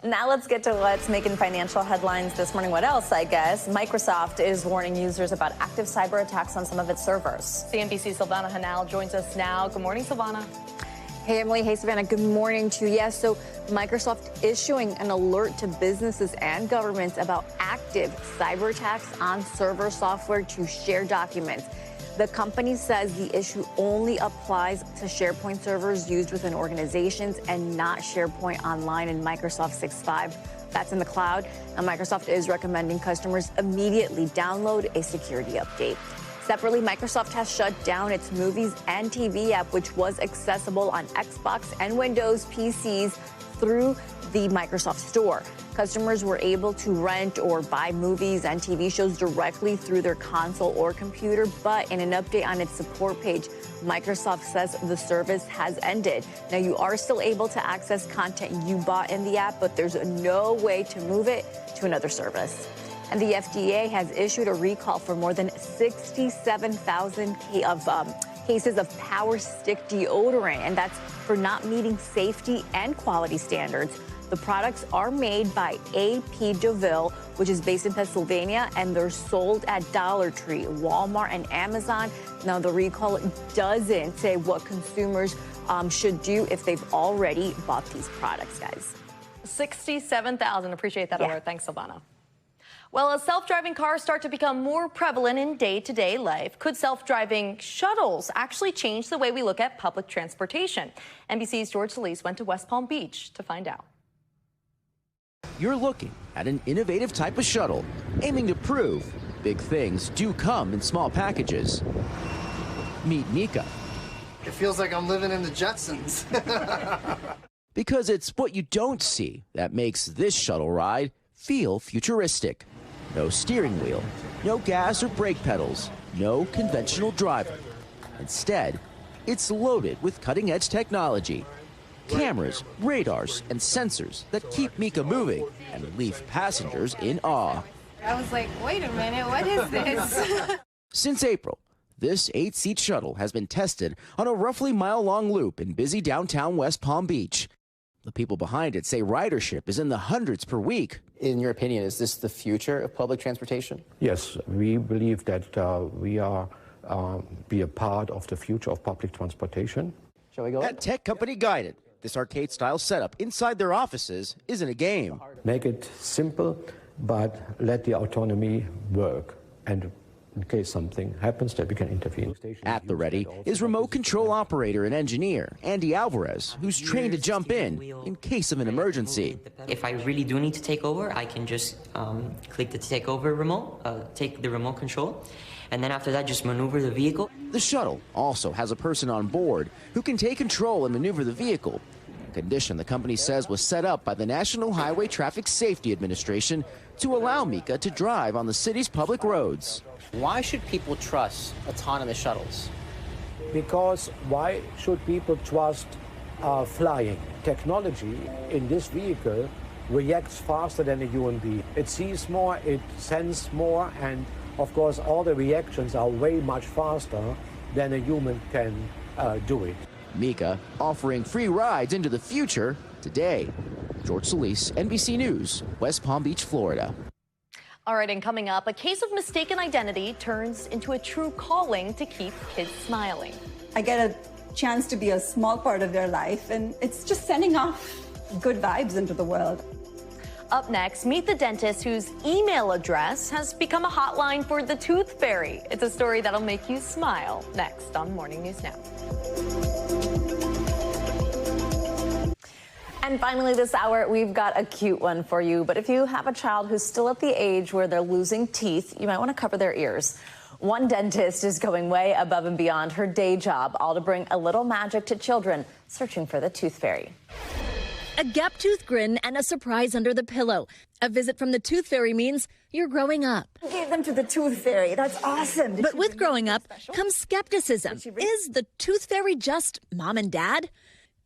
Now let's get to what's making financial headlines this morning. What else, I guess? Microsoft is warning users about active cyber attacks on some of its servers. CNBC's Silvana Hanal joins us now. Good morning, Silvana. Hey, Emily. Hey, Savannah. Good morning to you. Yes, so Microsoft issuing an alert to businesses and governments about active cyber attacks on server software to share documents. The company says the issue only applies to SharePoint servers used within organizations and not SharePoint Online and Microsoft 365. That's in the cloud. And Microsoft is recommending customers immediately download a security update. Separately, Microsoft has shut down its Movies and TV app, which was accessible on Xbox and Windows PCs through the Microsoft Store. Customers were able to rent or buy movies and TV shows directly through their console or computer, but in an update on its support page, Microsoft says the service has ended. Now, you are still able to access content you bought in the app, but there's no way to move it to another service. And the FDA has issued a recall for more than 67,000 cases of Power Stick deodorant, and that's for not meeting safety and quality standards. The products are made by AP DeVille, which is based in Pennsylvania, and they're sold at Dollar Tree, Walmart, and Amazon. Now, the recall doesn't say what consumers should do if they've already bought these products, guys. 67,000. Appreciate that alert. Thanks, Silvana. Well, as self-driving cars start to become more prevalent in day-to-day life, could self-driving shuttles actually change the way we look at public transportation? NBC's George Solis went to West Palm Beach to find out. You're looking at an innovative type of shuttle, aiming to prove big things do come in small packages. Meet Mika. It feels like I'm living in the Jetsons. Because it's what you don't see that makes this shuttle ride feel futuristic. No steering wheel, no gas or brake pedals, no conventional driver. Instead, it's loaded with cutting-edge technology. Cameras, radars, and sensors that keep Mika moving and leave passengers in awe. I was like, wait a minute, what is this? Since April, this 8-seat shuttle has been tested on a roughly mile-long loop in busy downtown West Palm Beach. The people behind it say ridership is in the hundreds per week. In your opinion, is this the future of public transportation? Yes, we believe that we are be a part of the future of public transportation. Shall we go? At tech company Guided, this arcade-style setup inside their offices isn't a game. Make it simple, but let the autonomy work. And in case something happens, that we can intervene. At the ready is remote control operator and engineer Andy Alvarez, who's trained to jump in case of an emergency. If I really do need to take over, I can just click the takeover remote, take the remote control, and then after that, just maneuver the vehicle. The shuttle also has a person on board who can take control and maneuver the vehicle, a condition the company says was set up by the National Highway Traffic Safety Administration to allow Mika to drive on the city's public roads. Why should people trust autonomous shuttles? Because why should people trust flying? Technology in this vehicle reacts faster than a human being. It sees more, it senses more, and of course all the reactions are way much faster than a human can do it. Mika offering free rides into the future today. George Solis, NBC News, West Palm Beach, Florida. All right, and coming up, a case of mistaken identity turns into a true calling to keep kids smiling. I get a chance to be a small part of their life, and it's just sending off good vibes into the world. Up next, meet the dentist whose email address has become a hotline for the Tooth Fairy. It's a story that'll make you smile. Next on Morning News Now. And finally this hour, we've got a cute one for you. But if you have a child who's still at the age where they're losing teeth, you might want to cover their ears. One dentist is going way above and beyond her day job, all to bring a little magic to children searching for the Tooth Fairy. A gap-tooth grin and a surprise under the pillow. A visit from the Tooth Fairy means you're growing up. Gave them to the Tooth Fairy. That's awesome. But with growing up comes skepticism. Is the Tooth Fairy just mom and dad?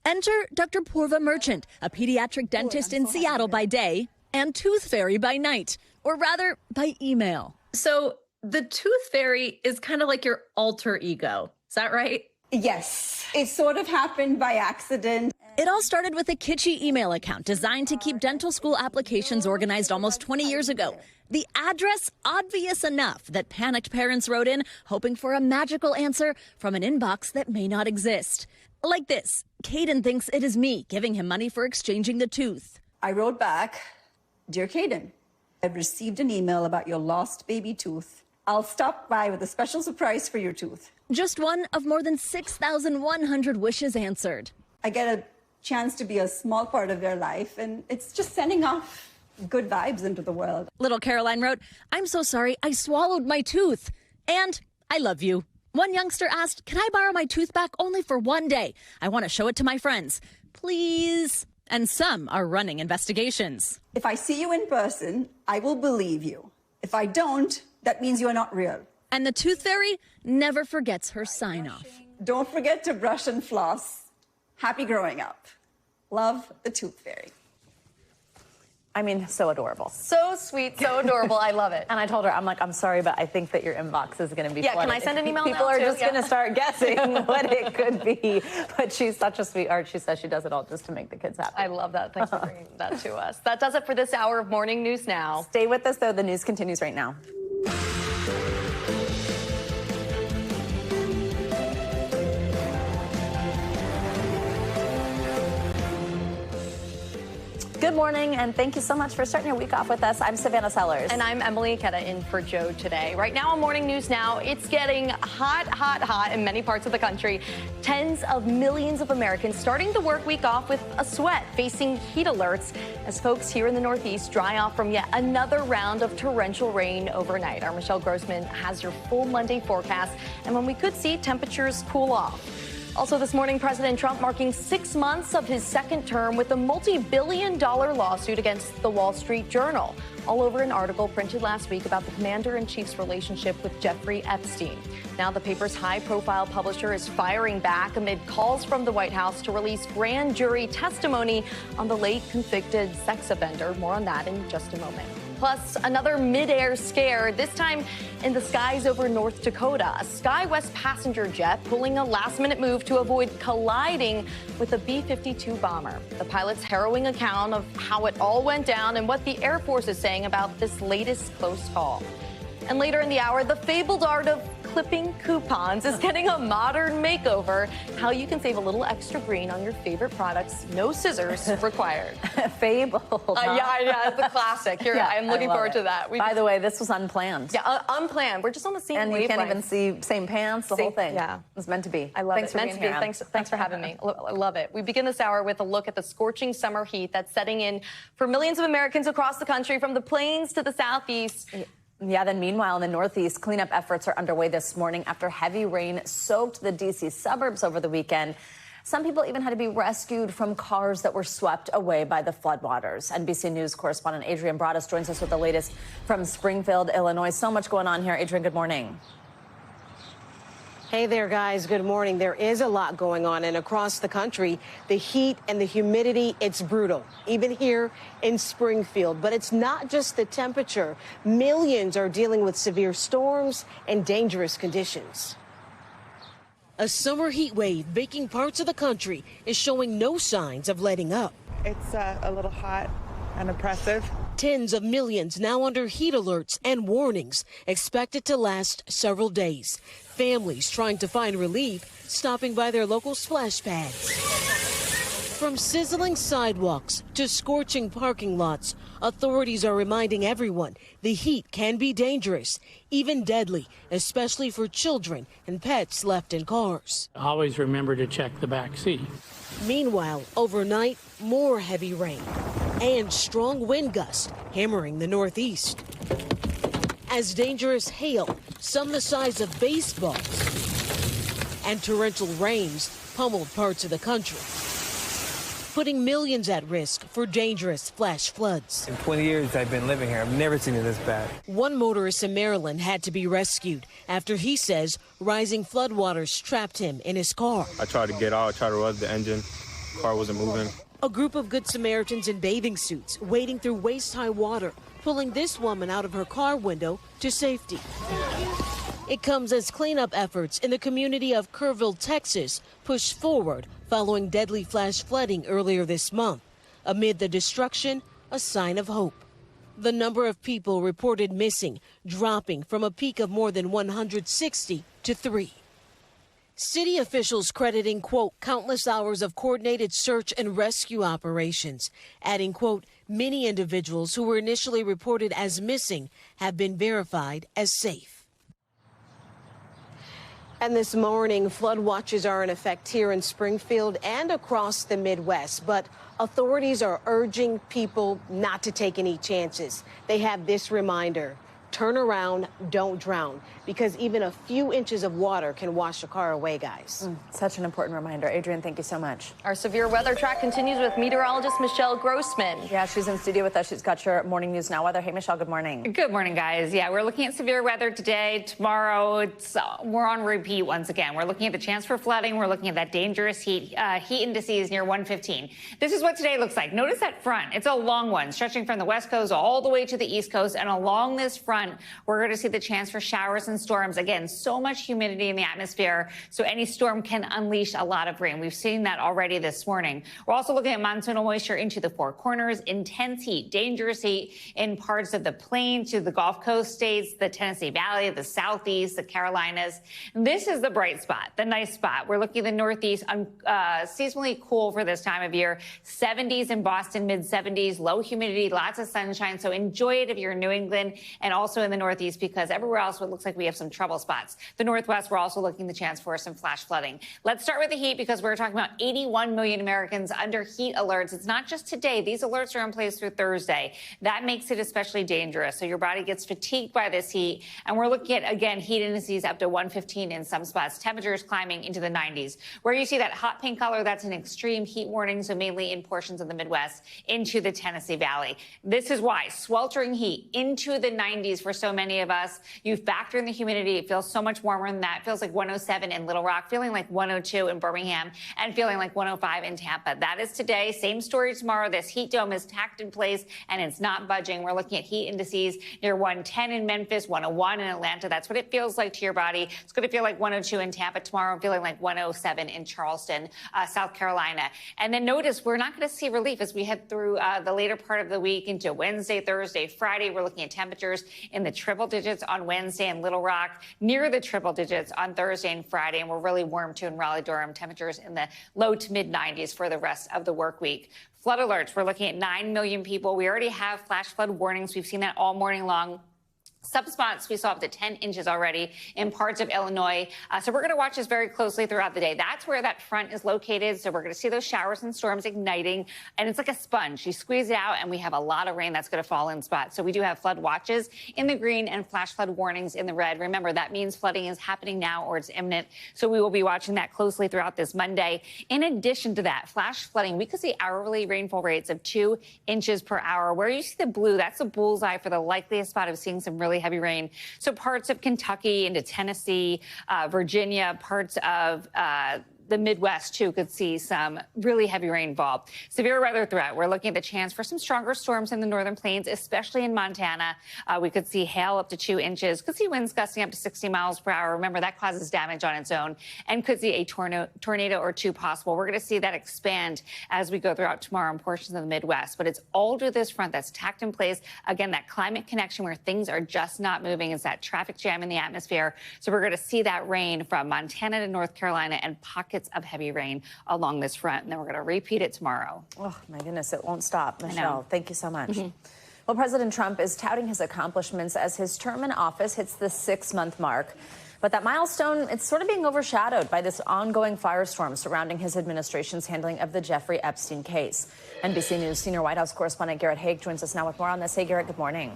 Enter Dr. Purva Merchant, a pediatric dentist in Seattle by day and Tooth Fairy by night, or rather by email. So the Tooth Fairy is kind of like your alter ego. Is that right? Yes. It sort of happened by accident. It all started with a kitschy email account designed to keep dental school applications organized almost 20 years ago. The address obvious enough that panicked parents wrote in, hoping for a magical answer from an inbox that may not exist. Like this, Caden thinks it is me giving him money for exchanging the tooth. I wrote back, Dear Caden, I've received an email about your lost baby tooth. I'll stop by with a special surprise for your tooth. Just one of more than 6,100 wishes answered. I get a chance to be a small part of their life, and it's just sending off good vibes into the world. Little Caroline wrote, "I'm so sorry, I swallowed my tooth. And I love you." One youngster asked, "Can I borrow my tooth back only for one day? I want to show it to my friends. Please." And some are running investigations. If I see you in person, I will believe you. If I don't, that means you are not real. And the tooth fairy never forgets her sign-off. Don't forget to brush and floss. Happy growing up. Love, the tooth fairy. I mean, so adorable. So sweet, so adorable. I love it. And I told her, I'm sorry, but I think that your inbox is going to be Yeah, flooded. can I send an email People now, are too? just going to start guessing what it could be. But she's such a sweetheart. She says she does it all just to make the kids happy. I love that. Thanks for bringing that to us. That does it for this hour of Morning News Now. Stay with us, though. The news continues right now. Good morning, and thank you so much for starting your week off with us. I'm Savannah Sellers. And I'm Emily Aketa in for Joe today. Right now on Morning News Now, it's getting hot, hot, hot in many parts of the country. Tens of millions of Americans starting the work week off with a sweat, facing heat alerts as folks here in the Northeast dry off from yet another round of torrential rain overnight. Our Michelle Grossman has your full Monday forecast, and when we could see temperatures cool off. Also this morning, President Trump marking 6 months of his second term with a multi-billion-dollar lawsuit against the Wall Street Journal, all over an article printed last week about the commander-in-chief's relationship with Jeffrey Epstein. Now the paper's high-profile publisher is firing back amid calls from the White House to release grand jury testimony on the late convicted sex offender. More on that in just a moment. Plus, another mid-air scare, this time in the skies over North Dakota. A SkyWest passenger jet pulling a last-minute move to avoid colliding with a B-52 bomber. The pilot's harrowing account of how it all went down and what the Air Force is saying about this latest close call. And later in the hour, the fabled art of clipping coupons is getting a modern makeover. How you can save a little extra green on your favorite products. No scissors required. Fabled. Yeah, the classic. I'm looking forward to that. By the way, this was unplanned. Yeah, unplanned. We're just on the same And you wavelength. can't even see same pants, the whole thing. Yeah. It was meant to be. I love Thanks it. for Meant being to be. here, Em. Thanks for having me. I love it. We begin this hour with a look at the scorching summer heat that's setting in for millions of Americans across the country, from the plains to the southeast. Yeah, then meanwhile, in the Northeast, cleanup efforts are underway this morning after heavy rain soaked the D.C. suburbs over the weekend. Some people even had to be rescued from cars that were swept away by the floodwaters. NBC News correspondent Adrian Broaddus joins us with the latest from Springfield, Illinois. So much going on here. Adrian, good morning. Hey there, guys. Good morning. There is a lot going on, and across the country, the heat and the humidity, it's brutal, even here in Springfield. But it's not just the temperature. Millions are dealing with severe storms and dangerous conditions. A summer heat wave baking parts of the country is showing no signs of letting up. It's a little hot and oppressive. Tens of millions now under heat alerts and warnings expected to last several days. Families trying to find relief, stopping by their local splash pads. From sizzling sidewalks to scorching parking lots, authorities are reminding everyone the heat can be dangerous, even deadly, especially for children and pets left in cars. Always remember to check the back seat. Meanwhile, overnight, more heavy rain and strong wind gusts hammering the Northeast. As dangerous hail, some the size of baseballs, and torrential rains pummeled parts of the country, putting millions at risk for dangerous flash floods. In 20 years I've been living here, I've never seen it this bad. One motorist in Maryland had to be rescued after he says rising floodwaters trapped him in his car. I tried to get out, I tried to rev the engine, car wasn't moving. A group of Good Samaritans in bathing suits wading through waist-high water, pulling this woman out of her car window to safety. It comes as cleanup efforts in the community of Kerrville, Texas, push forward following deadly flash flooding earlier this month. Amid the destruction, a sign of hope. The number of people reported missing dropping from a peak of more than 160 to 3. City officials crediting, quote, countless hours of coordinated search and rescue operations, adding, quote, many individuals who were initially reported as missing have been verified as safe. And this morning, flood watches are in effect here in Springfield and across the Midwest. But authorities are urging people not to take any chances. They have this reminder: turn around, don't drown, because even a few inches of water can wash a car away, guys. Such an important reminder. Adrienne, thank you so much. Our severe weather track continues with meteorologist Michelle Grossman. Yeah, she's in studio with us. She's got your morning news now weather. Hey, Michelle, good morning. Good morning, guys. Yeah, we're looking at severe weather today. Tomorrow, we're on repeat once again. We're looking at the chance for flooding. We're looking at that dangerous heat indices near 115. This is what today looks like. Notice that front. It's a long one, stretching from the west coast all the way to the east coast. And along this front, we're going to see the chance for showers and storms. Again, so much humidity in the atmosphere, so any storm can unleash a lot of rain. We've seen that already this morning. We're also looking at monsoonal moisture into the Four Corners, intense heat, dangerous heat in parts of the plains to the Gulf Coast states, the Tennessee Valley, the Southeast, the Carolinas. This is the bright spot, the nice spot. We're looking at the Northeast, seasonally cool for this time of year. 70s in Boston, mid-70s, low humidity, lots of sunshine. So enjoy it if you're in New England and also in the Northeast, because everywhere else it looks like we have some trouble spots. The Northwest, we're also looking at the chance for some flash flooding. Let's start with the heat, because we're talking about 81 million Americans under heat alerts. It's not just today. These alerts are in place through Thursday. That makes it especially dangerous. So your body gets fatigued by this heat. And we're looking at, again, heat indices up to 115 in some spots. Temperatures climbing into the 90s. Where you see that hot pink color, that's an extreme heat warning, so mainly in portions of the Midwest into the Tennessee Valley. This is why sweltering heat into the 90s for so many of us. You factor in the humidity. It feels so much warmer than that. It feels like 107 in Little Rock, feeling like 102 in Birmingham, and feeling like 105 in Tampa. That is today. Same story tomorrow. This heat dome is tacked in place, and it's not budging. We're looking at heat indices near 110 in Memphis, 101 in Atlanta. That's what it feels like to your body. It's going to feel like 102 in Tampa tomorrow, feeling like 107 in Charleston, South Carolina. And then notice we're not going to see relief as we head through the later part of the week into Wednesday, Thursday, Friday. We're looking at temperatures in the triple digits on Wednesday in Little Rock, near the triple digits on Thursday and Friday, and we're really warm too in Raleigh-Durham. Temperatures in the low to mid 90s for the rest of the work week. Flood alerts, we're looking at 9 million people. We already have flash flood warnings. We've seen that all morning long. Some spots we saw up to 10 inches already in parts of Illinois. So we're going to watch this very closely throughout the day. That's where that front is located. So we're going to see those showers and storms igniting. And it's like a sponge. You squeeze it out and we have a lot of rain that's going to fall in spots. So we do have flood watches in the green and flash flood warnings in the red. Remember, that means flooding is happening now or it's imminent. So we will be watching that closely throughout this Monday. In addition to that, flash flooding, we could see hourly rainfall rates of 2 inches per hour. Where you see the blue, that's a bullseye for the likeliest spot of seeing some really heavy rain. So parts of Kentucky into Tennessee, Virginia, parts of the Midwest, too, could see some really heavy rainfall. Severe weather threat. We're looking at the chance for some stronger storms in the northern plains, especially in Montana. We could see hail up to 2 inches. Could see winds gusting up to 60 miles per hour. Remember, that causes damage on its own. And could see a tornado or two possible. We're going to see that expand as we go throughout tomorrow in portions of the Midwest. But it's all due to this front that's tacked in place. Again, that climate connection where things are just not moving. It's that traffic jam in the atmosphere. So we're going to see that rain from Montana to North Carolina and pockets of heavy rain along this front. And then we're going to repeat it tomorrow. Oh, my goodness. It won't stop. Michelle, thank you so much. Well, President Trump is touting his accomplishments as his term in office hits the 6-month mark. But that milestone, it's sort of being overshadowed by this ongoing firestorm surrounding his administration's handling of the Jeffrey Epstein case. NBC News senior White House correspondent Garrett Haig joins us now with more on this. Hey, Garrett, good morning.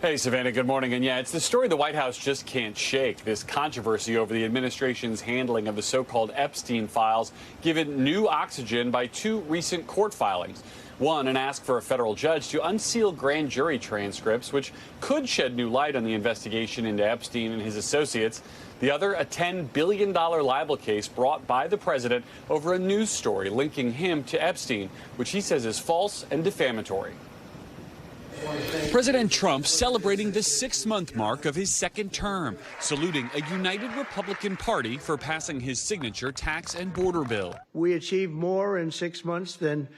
Hey, Savannah, good morning. And yeah, it's the story the White House just can't shake. This controversy over the administration's handling of the so-called Epstein files given new oxygen by 2 recent court filings. One, an ask for a federal judge to unseal grand jury transcripts, which could shed new light on the investigation into Epstein and his associates. The other, a $10 billion libel case brought by the president over a news story linking him to Epstein, which he says is false and defamatory. President Trump celebrating the 6-month mark of his second term, saluting a united Republican Party for passing his signature tax and border bill. We achieved more in 6 months than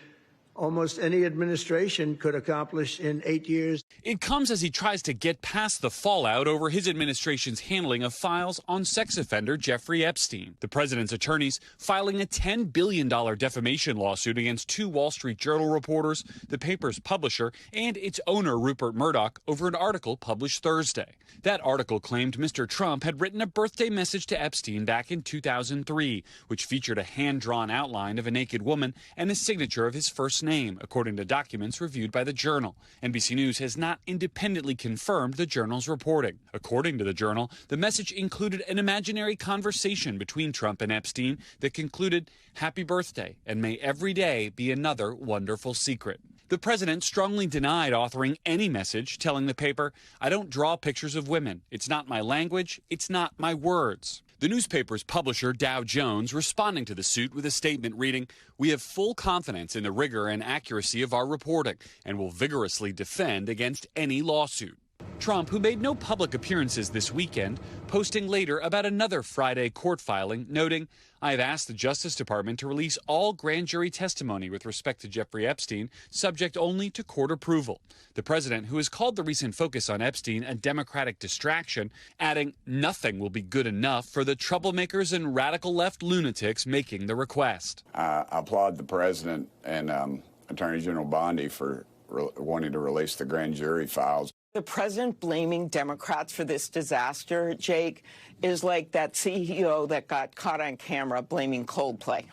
almost any administration could accomplish in 8 years. It comes as he tries to get past the fallout over his administration's handling of files on sex offender Jeffrey Epstein. The president's attorneys filing a $10 billion defamation lawsuit against 2 Wall Street Journal reporters, the paper's publisher, and its owner, Rupert Murdoch, over an article published Thursday. That article claimed Mr. Trump had written a birthday message to Epstein back in 2003, which featured a hand-drawn outline of a naked woman and a signature of his first name, according to documents reviewed by the Journal. NBC News has not independently confirmed the Journal's reporting. According to the Journal, the message included an imaginary conversation between Trump and Epstein that concluded, "Happy birthday, and may every day be another wonderful secret." The president strongly denied authoring any message, telling the paper, "I don't draw pictures of women. It's not my language. It's not my words." The newspaper's publisher, Dow Jones, responding to the suit with a statement reading, "We have full confidence in the rigor and accuracy of our reporting and will vigorously defend against any lawsuit." Trump, who made no public appearances this weekend, posting later about another Friday court filing, noting, "I have asked the Justice Department to release all grand jury testimony with respect to Jeffrey Epstein, subject only to court approval." The president, who has called the recent focus on Epstein a Democratic distraction, adding, "Nothing will be good enough for the troublemakers and radical left lunatics making the request." I applaud the president and Attorney General Bondi for wanting to release the grand jury files. The president blaming Democrats for this disaster, Jake, is like that CEO that got caught on camera blaming Coldplay.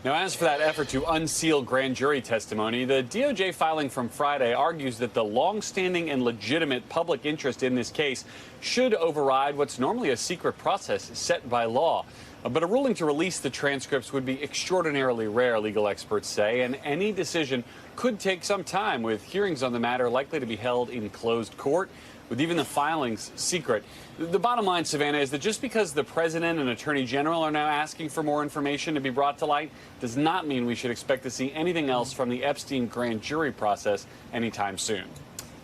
Now, as for that effort to unseal grand jury testimony, the DOJ filing from Friday argues that the long-standing and legitimate public interest in this case should override what's normally a secret process set by law. But a ruling to release the transcripts would be extraordinarily rare, legal experts say, and any decision could take some time, with hearings on the matter likely to be held in closed court, with even the filings secret. The bottom line, Savannah, is that just because the president and attorney general are now asking for more information to be brought to light does not mean we should expect to see anything else from the Epstein grand jury process anytime soon.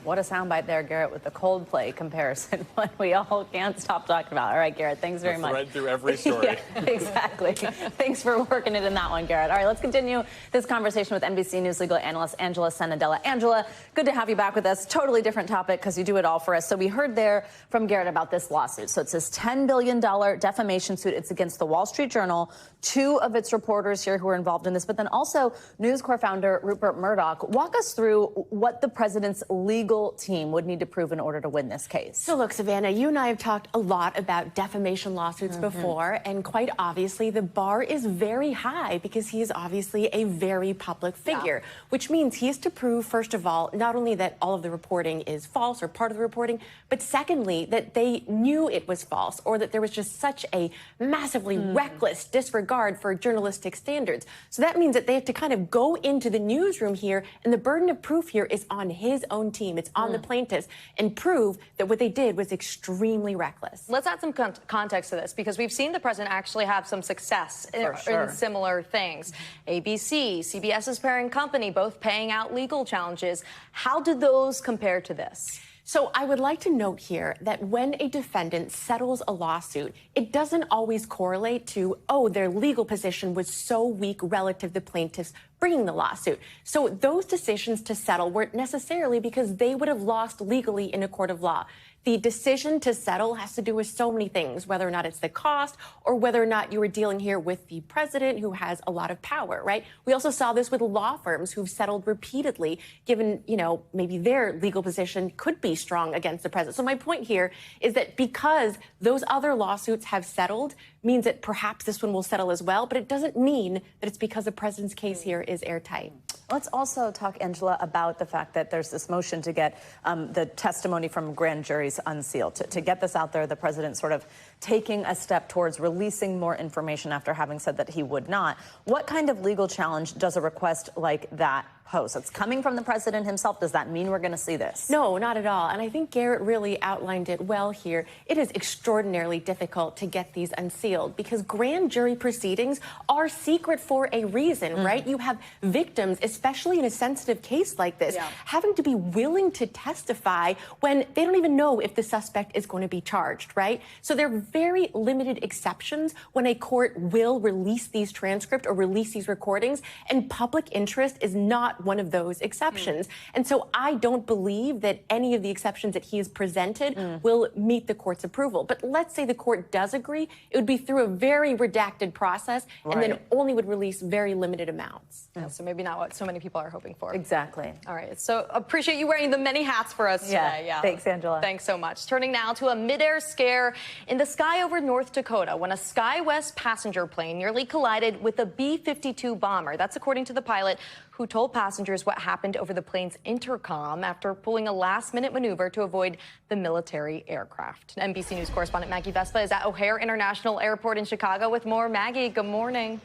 What a soundbite there, Garrett, with the Coldplay comparison, one we all can't stop talking about. All right, Garrett, thanks very much. Thread through every story. Yeah, exactly. Thanks for working it in that one, Garrett. All right, let's continue this conversation with NBC News legal analyst Angela Senadella. Angela, good to have you back with us. Totally different topic because you do it all for us. So we heard there from Garrett about this lawsuit. So it's this $10 billion defamation suit. It's against the Wall Street Journal, 2 of its reporters here who are involved in this, but then also News Corp founder Rupert Murdoch. Walk us through what the president's legal team would need to prove in order to win this case. So look, Savannah, you and I have talked a lot about defamation lawsuits before, and quite obviously the bar is very high because he is obviously a very public figure, which means he has to prove, first of all, not only that all of the reporting is false or part of the reporting, but secondly, that they knew it was false or that there was just such a massively reckless disregard for journalistic standards. So that means that they have to kind of go into the newsroom here, and the burden of proof here is on his own team. It's on the plaintiffs, and prove that what they did was extremely reckless. Let's add some context to this, because we've seen the president actually have some success in similar things. ABC, CBS's parent company, both paying out legal challenges. How did those compare to this? So I would like to note here that when a defendant settles a lawsuit, it doesn't always correlate to, oh, their legal position was so weak relative to plaintiffs bringing the lawsuit. So those decisions to settle weren't necessarily because they would have lost legally in a court of law. The decision to settle has to do with so many things, whether or not it's the cost or whether or not you were dealing here with the president who has a lot of power, right? We also saw this with law firms who've settled repeatedly, given, you know, maybe their legal position could be strong against the president. So my point here is that because those other lawsuits have settled means that perhaps this one will settle as well, but it doesn't mean that it's because the president's case here is airtight. Let's also talk, Angela, about the fact that there's this motion to get the testimony from grand juries unsealed. To get this out there, the president sort of taking a step towards releasing more information after having said that he would not. What kind of legal challenge does a request like that post. It's coming from the president himself. Does that mean we're going to see this? No, not at all. And I think Garrett really outlined it well here. It is extraordinarily difficult to get these unsealed because grand jury proceedings are secret for a reason, right? You have victims, especially in a sensitive case like this, having to be willing to testify when they don't even know if the suspect is going to be charged, right? So there are very limited exceptions when a court will release these transcripts or release these recordings, and public interest is not one of those exceptions. And so I don't believe that any of the exceptions that he has presented will meet the court's approval. But let's say the court does agree, it would be through a very redacted process and then only would release very limited amounts. Yeah, so maybe not what so many people are hoping for. Exactly. All right. So appreciate you wearing the many hats for us today. Yeah. Thanks, Angela. Thanks so much. Turning now to a midair scare in the sky over North Dakota when a SkyWest passenger plane nearly collided with a B-52 bomber. That's according to the pilot, who told passengers what happened over the plane's intercom after pulling a last-minute maneuver to avoid the military aircraft. NBC News correspondent Maggie Vespa is at O'Hare International Airport in Chicago with more. Maggie, good morning.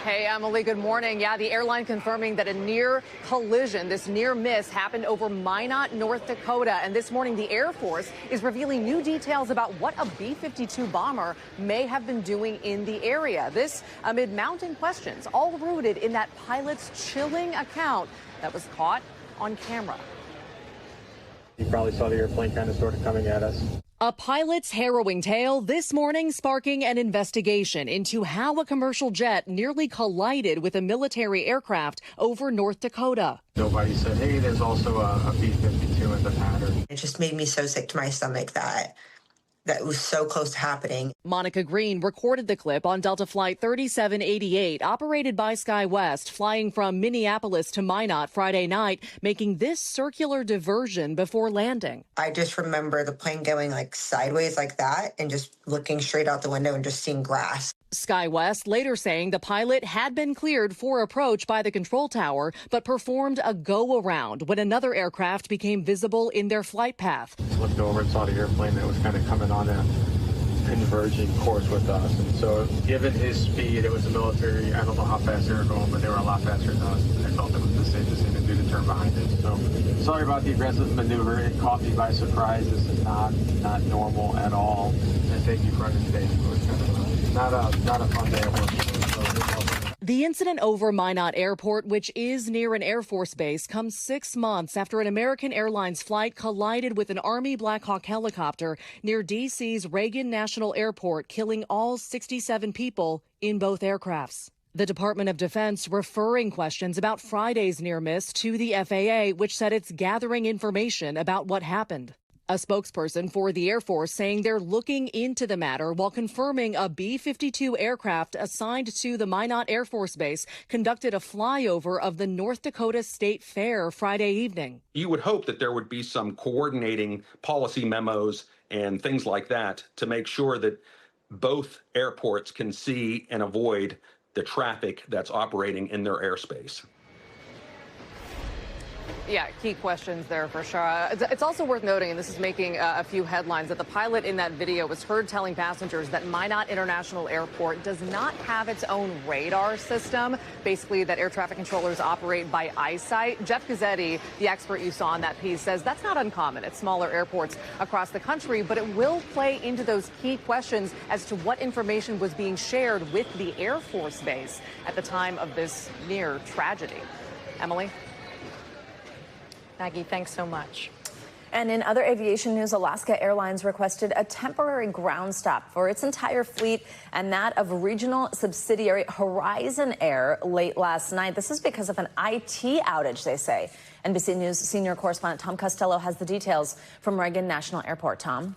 Hey, Emily, good morning. Yeah, the airline confirming that a near collision, this near miss, happened over Minot, North Dakota. And this morning, the Air Force is revealing new details about what a B-52 bomber may have been doing in the area. This amid mounting questions, all rooted in that pilot's chilling account that was caught on camera. You probably saw the airplane kind of sort of coming at us. A pilot's harrowing tale this morning sparking an investigation into how a commercial jet nearly collided with a military aircraft over North Dakota. Nobody said, hey, there's also a B-52 in the pattern. It just made me so sick to my stomach that it was so close to happening. Monica Green recorded the clip on Delta Flight 3788, operated by SkyWest, flying from Minneapolis to Minot Friday night, making this circular diversion before landing. I just remember the plane going like sideways like that and just looking straight out the window and just seeing grass. SkyWest later saying the pilot had been cleared for approach by the control tower, but performed a go-around when another aircraft became visible in their flight path. Looked over and saw the airplane that was kind of coming on a converging course with us. And so given his speed, it was a military, I don't know how fast they were going, but they were a lot faster than us. I felt it was the safest thing to do to turn behind it. So sorry about the aggressive maneuver. It caught me by surprise. This is not normal at all. And thank you for understanding. It was kind of not a fun day at work. The incident over Minot Airport, which is near an Air Force base, comes 6 months after an American Airlines flight collided with an Army Black Hawk helicopter near D.C.'s Reagan National Airport, killing all 67 people in both aircrafts. The Department of Defense referring questions about Friday's near miss to the FAA, which said it's gathering information about what happened. A spokesperson for the Air Force saying they're looking into the matter while confirming a B-52 aircraft assigned to the Minot Air Force Base conducted a flyover of the North Dakota State Fair Friday evening. You would hope that there would be some coordinating policy memos and things like that to make sure that both airports can see and avoid the traffic that's operating in their airspace. Yeah, key questions there for sure. It's also worth noting, and this is making a few headlines, that the pilot in that video was heard telling passengers that Minot International Airport does not have its own radar system, basically that air traffic controllers operate by eyesight. Jeff Gazzetti, the expert you saw in that piece, says that's not uncommon at smaller airports across the country, but it will play into those key questions as to what information was being shared with the Air Force Base at the time of this near tragedy. Emily? Maggie, thanks so much. And in other aviation news, Alaska Airlines requested a temporary ground stop for its entire fleet and that of regional subsidiary Horizon Air late last night. This is because of an IT outage, they say. NBC News senior correspondent Tom Costello has the details from Reagan National Airport. Tom?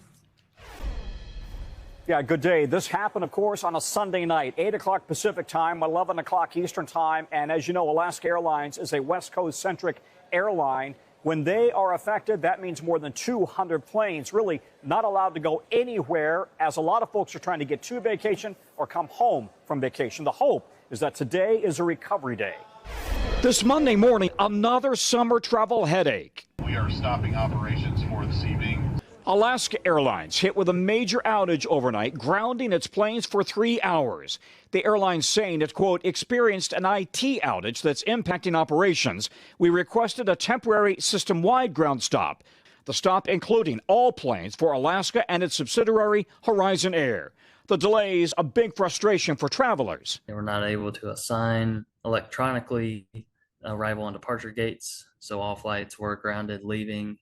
Yeah, good day. This happened, of course, on a Sunday night, 8 o'clock Pacific time, 11 o'clock Eastern time. And as you know, Alaska Airlines is a West Coast-centric airline. When they are affected, that means more than 200 planes really not allowed to go anywhere, as a lot of folks are trying to get to vacation or come home from vacation. The hope is that today is a recovery day. This Monday morning, another summer travel headache. We are stopping operations for this evening. Alaska Airlines hit with a major outage overnight, grounding its planes for 3 hours. The airline's saying it, quote, experienced an IT outage that's impacting operations. We requested a temporary system-wide ground stop. The stop including all planes for Alaska and its subsidiary Horizon Air. The delay is a big frustration for travelers. They were not able to assign electronically arrival and departure gates, so all flights were grounded leaving,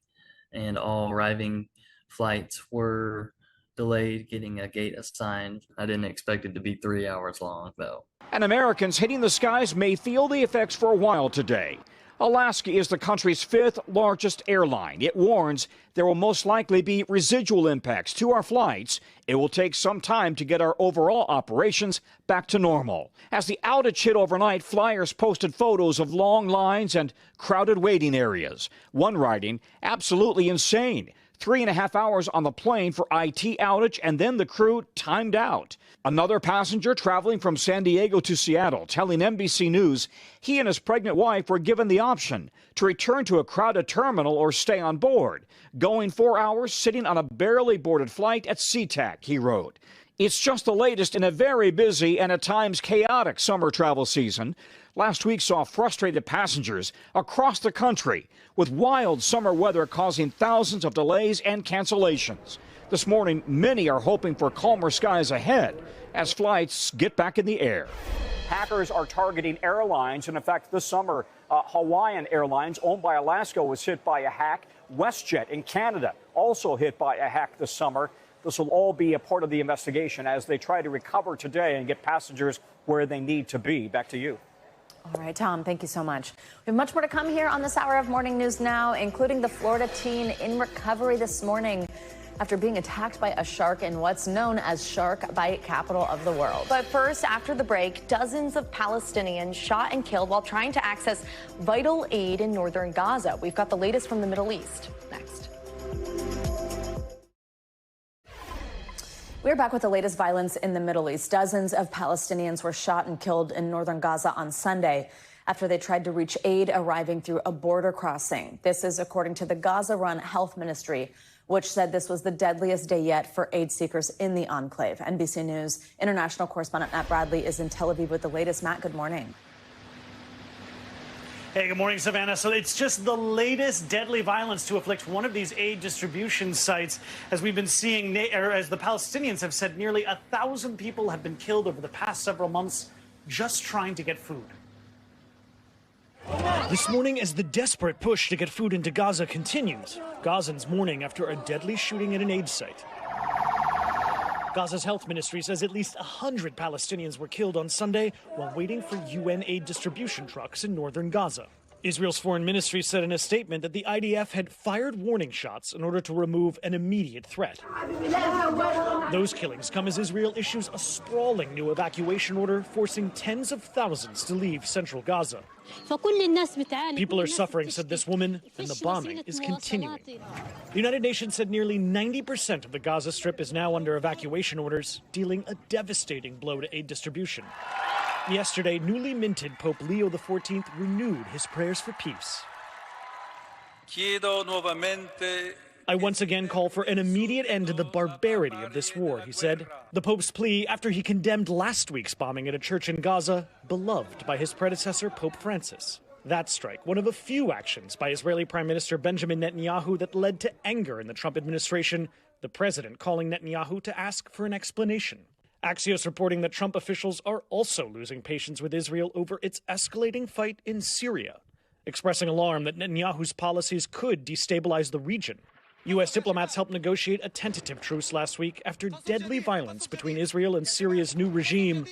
and all arriving flights were delayed getting a gate assigned. I didn't expect it to be 3 hours long, though. And Americans hitting the skies may feel the effects for a while today. Alaska is the country's 5th largest airline. It warns there will most likely be residual impacts to our flights. It will take some time to get our overall operations back to normal. As the outage hit overnight, flyers posted photos of long lines and crowded waiting areas. One writing, absolutely insane. 3.5 hours on the plane for IT outage, and then the crew timed out. Another passenger traveling from San Diego to Seattle telling NBC News he and his pregnant wife were given the option to return to a crowded terminal or stay on board. Going 4 hours, sitting on a barely boarded flight at SeaTac, he wrote. It's just the latest in a very busy and at times chaotic summer travel season. Last week saw frustrated passengers across the country with wild summer weather causing thousands of delays and cancellations. This morning, many are hoping for calmer skies ahead as flights get back in the air. Hackers are targeting airlines, and in fact, this summer, Hawaiian Airlines, owned by Alaska, was hit by a hack. WestJet in Canada also hit by a hack this summer. This will all be a part of the investigation as they try to recover today and get passengers where they need to be. Back to you. All right, Tom, thank you so much. We have much more to come here on this hour of Morning News Now, including the Florida teen in recovery this morning after being attacked by a shark in what's known as shark bite capital of the world. But first, after the break, dozens of Palestinians shot and killed while trying to access vital aid in northern Gaza. We've got the latest from the Middle East next. We're back with the latest violence in the Middle East. Dozens of Palestinians were shot and killed in northern Gaza on Sunday after they tried to reach aid arriving through a border crossing. This is according to the Gaza-run health ministry, which said this was the deadliest day yet for aid seekers in the enclave. NBC News international correspondent Matt Bradley is in Tel Aviv with the latest. Matt, good morning. Hey, good morning, Savannah. So it's just the latest deadly violence to afflict one of these aid distribution sites. As we've been seeing, or as the Palestinians have said, nearly 1,000 people have been killed over the past several months just trying to get food. This morning, as the desperate push to get food into Gaza continues, Gazans mourning after a deadly shooting at an aid site. Gaza's health ministry says at least 100 Palestinians were killed on Sunday while waiting for UN aid distribution trucks in northern Gaza. Israel's foreign ministry said in a statement that the IDF had fired warning shots in order to remove an immediate threat. Those killings come as Israel issues a sprawling new evacuation order, forcing tens of thousands to leave central Gaza. People are suffering, said this woman, and the bombing is continuing. The United Nations said nearly 90% of the Gaza Strip is now under evacuation orders, dealing a devastating blow to aid distribution. Yesterday, newly minted Pope Leo XIV renewed his prayers for peace. I once again call for an immediate end to the barbarity of this war, he said. The Pope's plea after he condemned last week's bombing at a church in Gaza, beloved by his predecessor, Pope Francis. That strike, one of a few actions by Israeli Prime Minister Benjamin Netanyahu that led to anger in the Trump administration, the president calling Netanyahu to ask for an explanation. Axios reporting that Trump officials are also losing patience with Israel over its escalating fight in Syria, expressing alarm that Netanyahu's policies could destabilize the region. U.S. diplomats helped negotiate a tentative truce last week after deadly violence between Israel and Syria's new regime.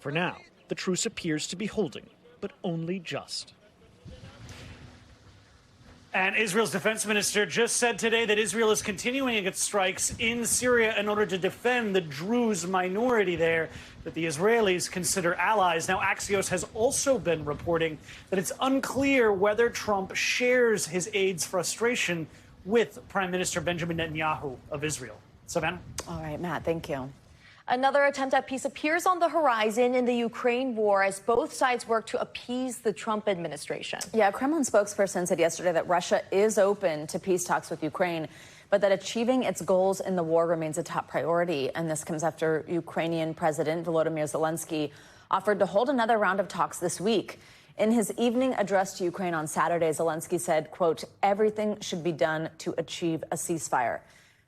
For now, the truce appears to be holding, but only just. And Israel's defense minister just said today that Israel is continuing its strikes in Syria in order to defend the Druze minority there that the Israelis consider allies. Now, Axios has also been reporting that it's unclear whether Trump shares his aide's frustration with Prime Minister Benjamin Netanyahu of Israel. Savannah? All right, Matt, thank you. Another attempt at peace appears on the horizon in the Ukraine war as both sides work to appease the Trump administration. Yeah, a Kremlin spokesperson said yesterday that Russia is open to peace talks with Ukraine, but that achieving its goals in the war remains a top priority. And this comes after Ukrainian President Volodymyr Zelensky offered to hold another round of talks this week. In his evening address to Ukraine on Saturday, Zelensky said, quote, everything should be done to achieve a ceasefire.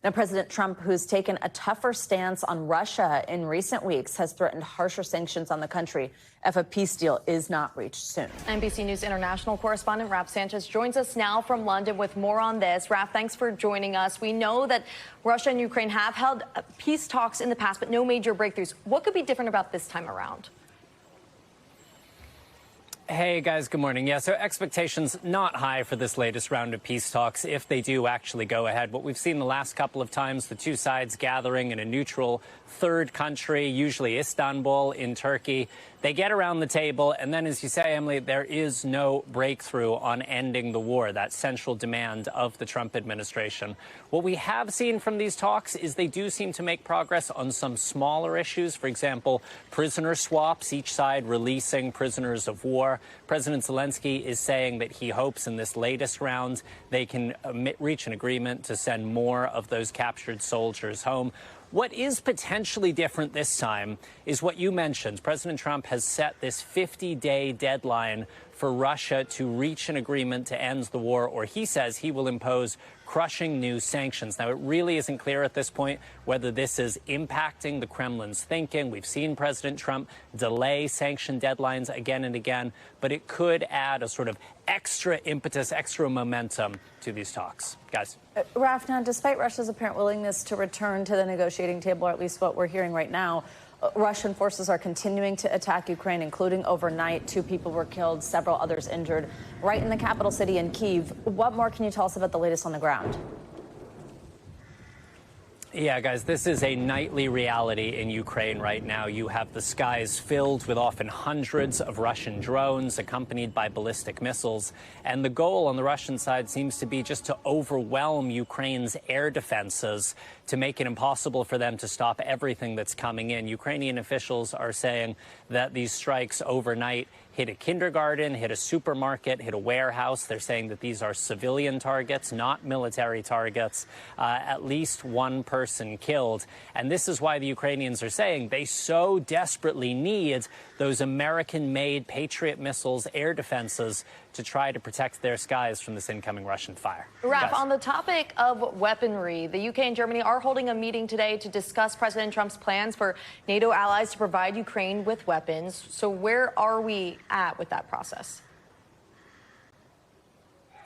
Now, President Trump, who's taken a tougher stance on Russia in recent weeks, has threatened harsher sanctions on the country if a peace deal is not reached soon. NBC News international correspondent Raph Sanchez joins us now from London with more on this. Raph, thanks for joining us. We know that Russia and Ukraine have held peace talks in the past, but no major breakthroughs. What could be different about this time around? Hey, guys, good morning. Yeah, so expectations not high for this latest round of peace talks if they do actually go ahead. What we've seen the last couple of times, the two sides gathering in a neutral third country, usually Istanbul in Turkey. They get around the table, and then, as you say, Emily, there is no breakthrough on ending the war, that central demand of the Trump administration. What we have seen from these talks is they do seem to make progress on some smaller issues. For example, prisoner swaps, each side releasing prisoners of war. President Zelensky is saying that he hopes in this latest round they can reach an agreement to send more of those captured soldiers home. What is potentially different this time is what you mentioned. President Trump has set this 50-day deadline for Russia to reach an agreement to end the war, or he says he will impose crushing new sanctions. Now, it really isn't clear at this point whether this is impacting the Kremlin's thinking. We've seen President Trump delay sanction deadlines again and again, but it could add a sort of extra impetus, extra momentum to these talks. Guys. Raph, now, despite Russia's apparent willingness to return to the negotiating table, or at least what we're hearing right now, Russian forces are continuing to attack Ukraine, including overnight. 2 people were killed, several others injured, right in the capital city in Kyiv. What more can you tell us about the latest on the ground? Yeah, guys, this is a nightly reality in Ukraine right now. You have the skies filled with often hundreds of Russian drones accompanied by ballistic missiles. And the goal on the Russian side seems to be just to overwhelm Ukraine's air defenses, to make it impossible for them to stop everything that's coming in. Ukrainian officials are saying that these strikes overnight hit a kindergarten, hit a supermarket, hit a warehouse. They're saying that these are civilian targets, not military targets. At least 1 person killed. And this is why the Ukrainians are saying they so desperately need those American-made Patriot missiles, air defenses, to try to protect their skies from this incoming Russian fire. Raph, on the topic of weaponry, the UK and Germany are holding a meeting today to discuss President Trump's plans for NATO allies to provide Ukraine with weapons. So where are we at with that process?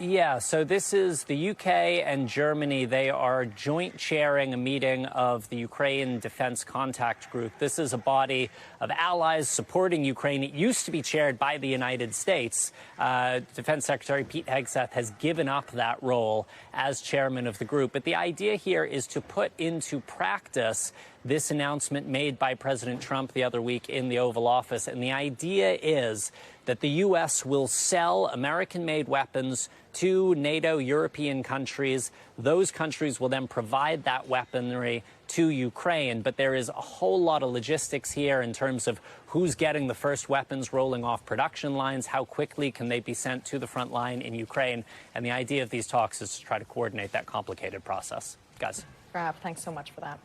Yeah, so this is the UK and Germany. They are joint chairing a meeting of the Ukraine Defense Contact Group. This is a body of allies supporting Ukraine. It used to be chaired by the United States. Defense Secretary Pete Hegseth has given up that role as chairman of the group. But the idea here is to put into practice this announcement made by President Trump the other week in the Oval Office. And the idea is that the U.S. will sell American-made weapons to NATO European countries. Those countries will then provide that weaponry to Ukraine. But there is a whole lot of logistics here in terms of who's getting the first weapons rolling off production lines, how quickly can they be sent to the front line in Ukraine. And the idea of these talks is to try to coordinate that complicated process. Guys. Raph, thanks so much for that.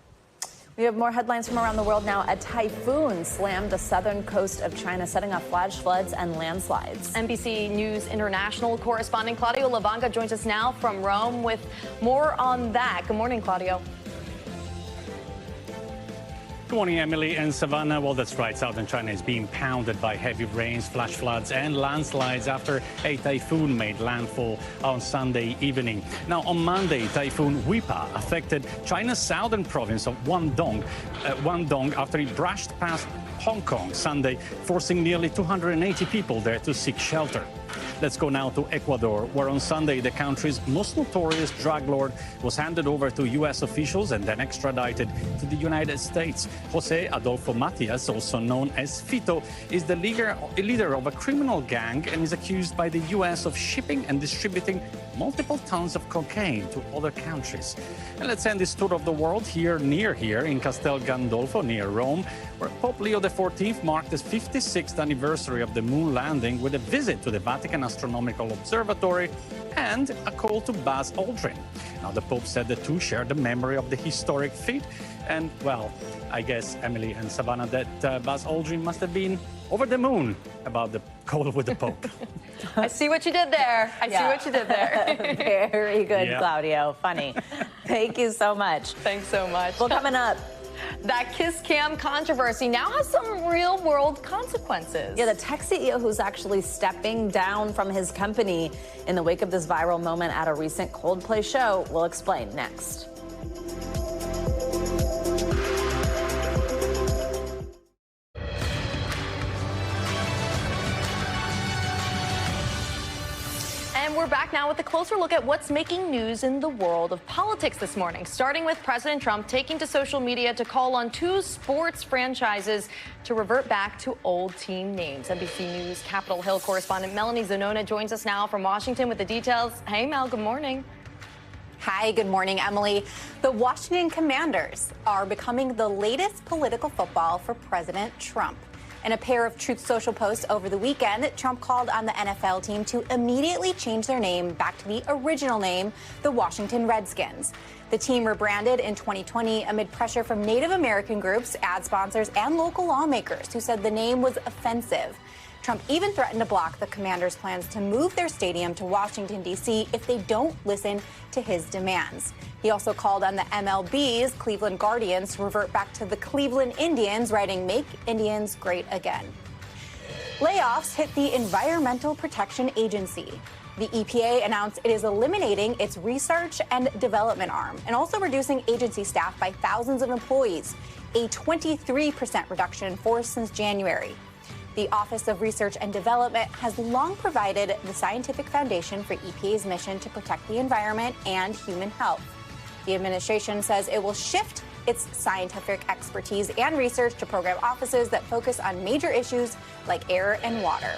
We have more headlines from around the world now. A typhoon slammed the southern coast of China, setting off flash floods and landslides. NBC News international correspondent Claudio Lavanga joins us now from Rome with more on that. Good morning, Claudio. Good morning, Emily and Savannah. Well, that's right. Southern China is being pounded by heavy rains, flash floods and landslides after a typhoon made landfall on Sunday evening. Now, on Monday, Typhoon Wipa affected China's southern province of Guangdong after it brushed past Hong Kong Sunday, forcing nearly 280 people there to seek shelter. Let's go now to Ecuador, where on Sunday the country's most notorious drug lord was handed over to U.S. officials and then extradited to the United States. Jose Adolfo Matias, also known as Fito, is the leader of a criminal gang and is accused by the U.S. of shipping and distributing multiple tons of cocaine to other countries. And let's end this tour of the world near here in Castel Gandolfo, near Rome, where Pope Leo XIV marked his 56th anniversary of the moon landing with a visit to the Vatican Astronomical Observatory and a call to Buzz Aldrin. Now, the Pope said the two shared the memory of the historic feat. And, well, I guess, Emily and Savannah, that Buzz Aldrin must have been over the moon about the call with the Pope. I see what you did there. I see what you did there. Very good, Claudio. Funny. Thank you so much. Thanks so much. Well, coming up, that kiss cam controversy now has some real world consequences. Yeah, the tech CEO who's actually stepping down from his company in the wake of this viral moment at a recent Coldplay show will explain next. We're back now with a closer look at what's making news in the world of politics this morning, starting with President Trump taking to social media to call on two sports franchises to revert back to old team names. NBC News Capitol Hill correspondent Melanie Zanona joins us now from Washington with the details. Hey, Mel, good morning. Hi, good morning, Emily. The Washington Commanders are becoming the latest political football for President Trump. In a pair of Truth Social posts over the weekend, Trump called on the NFL team to immediately change their name back to the original name, the Washington Redskins. The team rebranded in 2020 amid pressure from Native American groups, ad sponsors, and local lawmakers who said the name was offensive. Trump even threatened to block the Commanders' plans to move their stadium to Washington, D.C. if they don't listen to his demands. He also called on the MLB's Cleveland Guardians to revert back to the Cleveland Indians, writing, "Make Indians Great Again." Layoffs hit the Environmental Protection Agency. The EPA announced it is eliminating its research and development arm and also reducing agency staff by thousands of employees, a 23% reduction in force since January. The Office of Research and Development has long provided the scientific foundation for EPA's mission to protect the environment and human health. The administration says it will shift its scientific expertise and research to program offices that focus on major issues like air and water.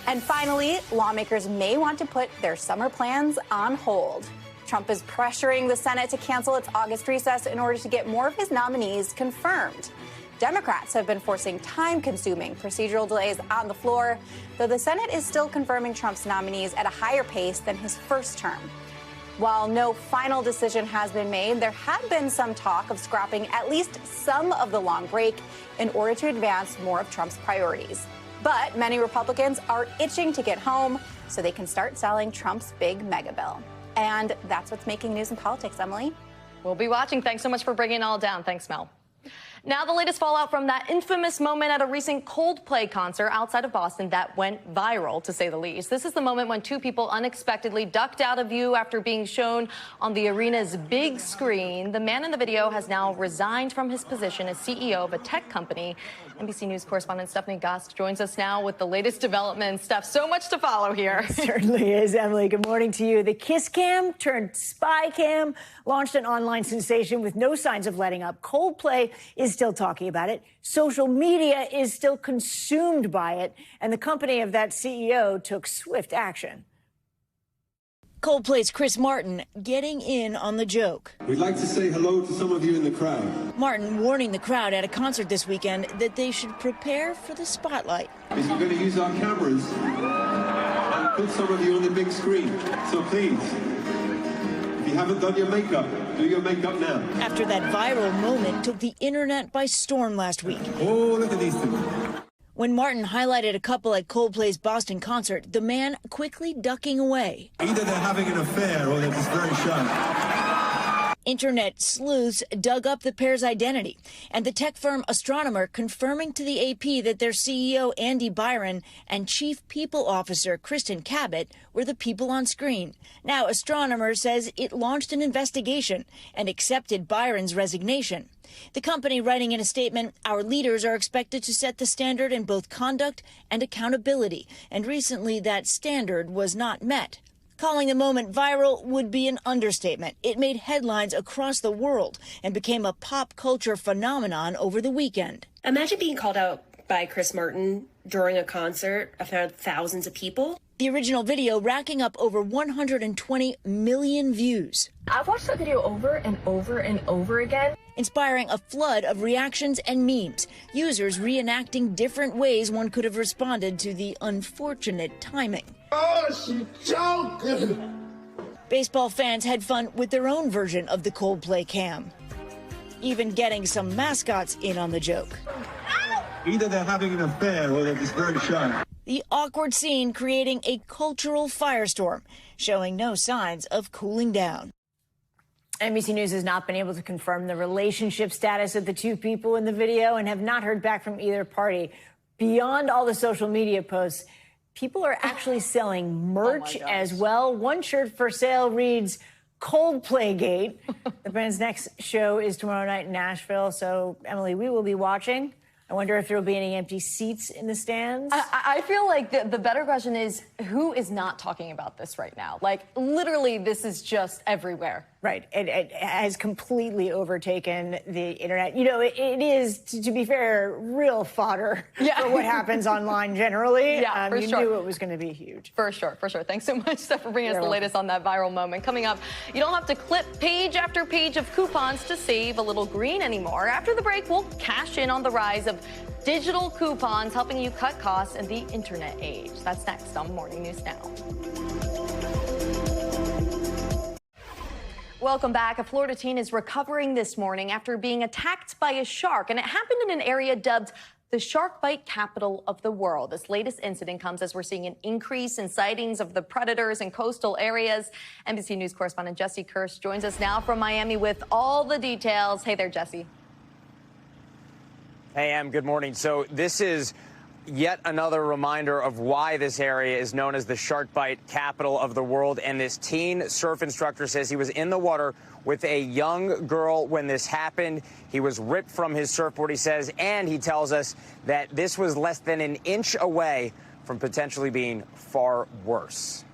And finally, lawmakers may want to put their summer plans on hold. Trump is pressuring the Senate to cancel its August recess in order to get more of his nominees confirmed. Democrats have been forcing time-consuming procedural delays on the floor, though the Senate is still confirming Trump's nominees at a higher pace than his first term. While no final decision has been made, there had been some talk of scrapping at least some of the long break in order to advance more of Trump's priorities. But many Republicans are itching to get home so they can start selling Trump's big mega bill. And that's what's making news in politics, Emily. We'll be watching. Thanks so much for bringing it all down. Thanks, Mel. Now, the latest fallout from that infamous moment at a recent Coldplay concert outside of Boston that went viral, to say the least. This is the moment when two people unexpectedly ducked out of view after being shown on the arena's big screen. The man in the video has now resigned from his position as CEO of a tech company. NBC News correspondent Stephanie Gost joins us now with the latest developments. Steph, so much to follow here. It certainly is, Emily. Good morning to you. The Kiss Cam turned Spy Cam launched an online sensation with no signs of letting up. Coldplay is still talking about it. Social media is still consumed by it. And the company of that CEO took swift action. Coldplay's Chris Martin getting in on the joke. We'd like to say hello to some of you in the crowd. Martin warning the crowd at a concert this weekend that they should prepare for the spotlight. We're going to use our cameras and put some of you on the big screen. So please, if you haven't done your makeup, do your makeup now. After that viral moment took the internet by storm last week. Oh, look at these two. When Martin highlighted a couple at Coldplay's Boston concert, the man quickly ducking away. Either they're having an affair or they're just very shy. Internet sleuths dug up the pair's identity, and the tech firm Astronomer confirming to the AP that their CEO Andy Byron and Chief People Officer Kristen Cabot were the people on screen. Now Astronomer says it launched an investigation and accepted Byron's resignation. The company writing in a statement, "Our leaders are expected to set the standard in both conduct and accountability, and recently that standard was not met." Calling the moment viral would be an understatement. It made headlines across the world and became a pop culture phenomenon over the weekend. Imagine being called out by Chris Martin during a concert in front of thousands of people. The original video racking up over 120 million views. I've watched that video over and over and over again, inspiring a flood of reactions and memes, users reenacting different ways one could have responded to the unfortunate timing. Oh, she joking! Baseball fans had fun with their own version of the Coldplay cam, even getting some mascots in on the joke. Either they're having an affair or they're just very shy. The awkward scene creating a cultural firestorm, showing no signs of cooling down. NBC News has not been able to confirm the relationship status of the two people in the video and have not heard back from either party. Beyond all the social media posts, people are actually selling merch as well. One shirt for sale reads Coldplay Gate. The band's next show is tomorrow night in Nashville. So, Emily, we will be watching. I wonder if there will be any empty seats in the stands. I feel like the better question is, who is not talking about this right now? Like, literally, this is just everywhere. Right. It has completely overtaken the internet. You know, it is, to be fair, real fodder for what happens online generally. Yeah, for you sure. knew it was going to be huge. For sure, for sure. Thanks so much, Steph, for bringing us the latest on that viral moment. Coming up, you don't have to clip page after page of coupons to save a little green anymore. After the break, we'll cash in on the rise of digital coupons, helping you cut costs in the internet age. That's next on Morning News Now. Welcome back. A Florida teen is recovering this morning after being attacked by a shark, and it happened in an area dubbed the shark bite capital of the world. This latest incident comes as we're seeing an increase in sightings of the predators in coastal areas. NBC News correspondent Jesse Kirsch joins us now from Miami with all the details. Hey there, Jesse. Hey, Em, good morning. So this is yet another reminder of why this area is known as the shark bite capital of the world. And this teen surf instructor says he was in the water with a young girl when this happened. He was ripped from his surfboard, he says, and he tells us that this was less than an inch away from potentially being far worse.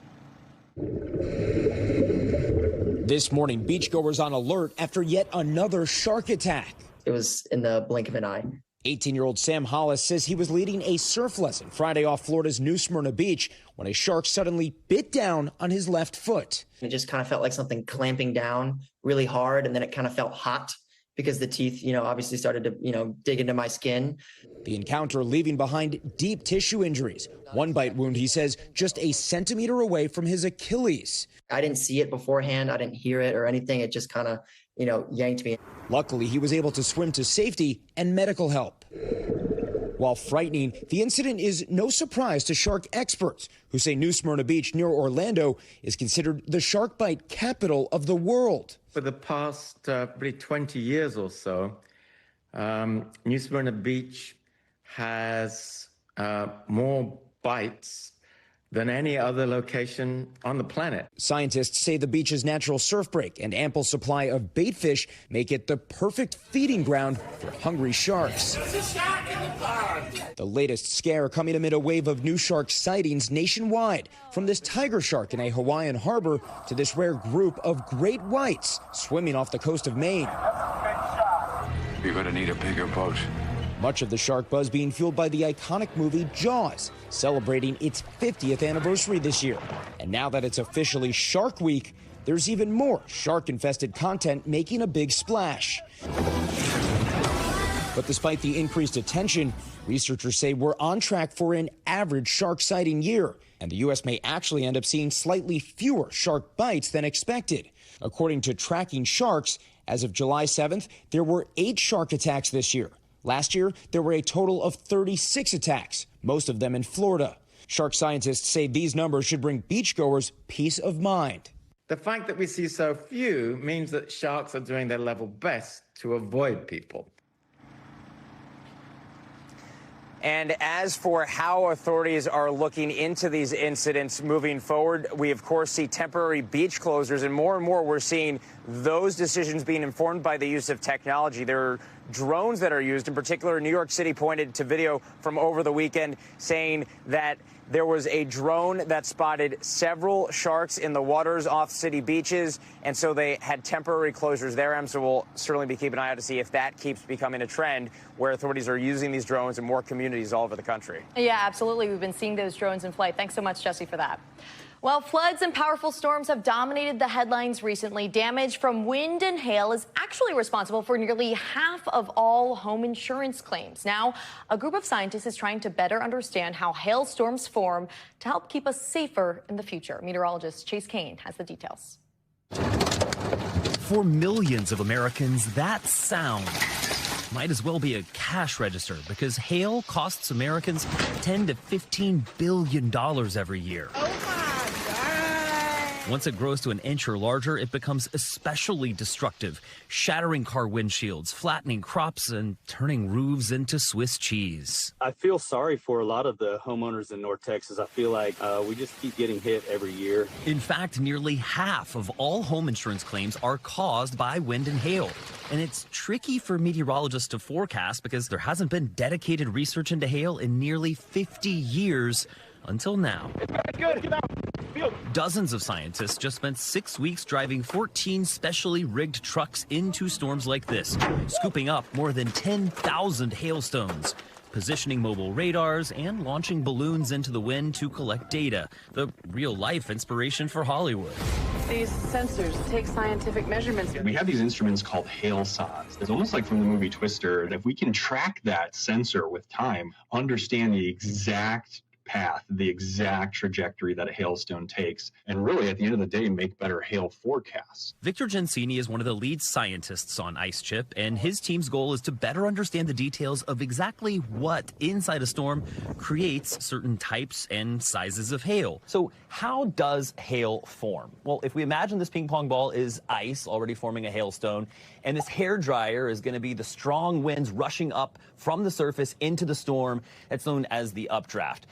This morning, beachgoers on alert after yet another shark attack. It was in the blink of an eye. 18-year-old Sam Hollis says he was leading a surf lesson Friday off Florida's New Smyrna Beach when a shark suddenly bit down on his left foot. It just kind of felt like something clamping down really hard, and then it kind of felt hot because the teeth, obviously started to, dig into my skin. The encounter leaving behind deep tissue injuries. One bite wound, he says, just a centimeter away from his Achilles. I didn't see it beforehand. I didn't hear it or anything. It just kind of, yanked me. Luckily, he was able to swim to safety and medical help. While frightening, the incident is no surprise to shark experts who say New Smyrna Beach near Orlando is considered the shark bite capital of the world. For the past probably 20 years or so, New Smyrna Beach has more bites than any other location on the planet. Scientists say the beach's natural surf break and ample supply of bait fish make it the perfect feeding ground for hungry sharks. There's a shark in the pond. The latest scare coming amid a wave of new shark sightings nationwide, from this tiger shark in a Hawaiian harbor to this rare group of great whites swimming off the coast of Maine. You're gonna need a bigger boat. Much of the shark buzz being fueled by the iconic movie Jaws, celebrating its 50th anniversary this year. And now that it's officially Shark Week, there's even more shark-infested content making a big splash. But despite the increased attention, researchers say we're on track for an average shark sighting year, and the U.S. may actually end up seeing slightly fewer shark bites than expected. According to Tracking Sharks, as of July 7th, there were 8 shark attacks this year. Last year, there were a total of 36 attacks, most of them in Florida. Shark scientists say these numbers should bring beachgoers peace of mind. The fact that we see so few means that sharks are doing their level best to avoid people. And as for how authorities are looking into these incidents moving forward, we, of course, see temporary beach closures, and more we're seeing those decisions being informed by the use of technology. There are drones that are used. In particular, New York City pointed to video from over the weekend saying that there was a drone that spotted several sharks in the waters off city beaches, and so they had temporary closures there. So we'll certainly be keeping an eye out to see if that keeps becoming a trend where authorities are using these drones in more communities all over the country. Yeah, absolutely. We've been seeing those drones in flight. Thanks so much, Jesse, for that. Well, floods and powerful storms have dominated the headlines recently. Damage from wind and hail is actually responsible for nearly half of all home insurance claims. Now, a group of scientists is trying to better understand how hailstorms form to help keep us safer in the future. Meteorologist Chase Kane has the details. For millions of Americans, that sound might as well be a cash register because hail costs Americans $10 to $15 billion every year. Once it grows to an inch or larger, it becomes especially destructive, shattering car windshields, flattening crops, and turning roofs into Swiss cheese. I feel sorry for a lot of the homeowners in North Texas. I feel like we just keep getting hit every year. In fact, nearly half of all home insurance claims are caused by wind and hail. And it's tricky for meteorologists to forecast because there hasn't been dedicated research into hail in nearly 50 years until now. Good. Get out. Dozens of scientists just spent 6 weeks driving 14 specially rigged trucks into storms like this, scooping up more than 10,000 hailstones, positioning mobile radars, and launching balloons into the wind to collect data. The real-life inspiration for Hollywood. These sensors take scientific measurements. We have these instruments called hail sods. It's almost like from the movie Twister. And if we can track that sensor with time, understand the exact path, the exact trajectory that a hailstone takes, and really at the end of the day make better hail forecasts. Victor Gensini is one of the lead scientists on IceChip, and his team's goal is to better understand the details of exactly what inside a storm creates certain types and sizes of hail. So how does hail form? Well, if we imagine this ping pong ball is ice already forming a hailstone, and this hairdryer is going to be the strong winds rushing up from the surface into the storm, that's known as the updraft.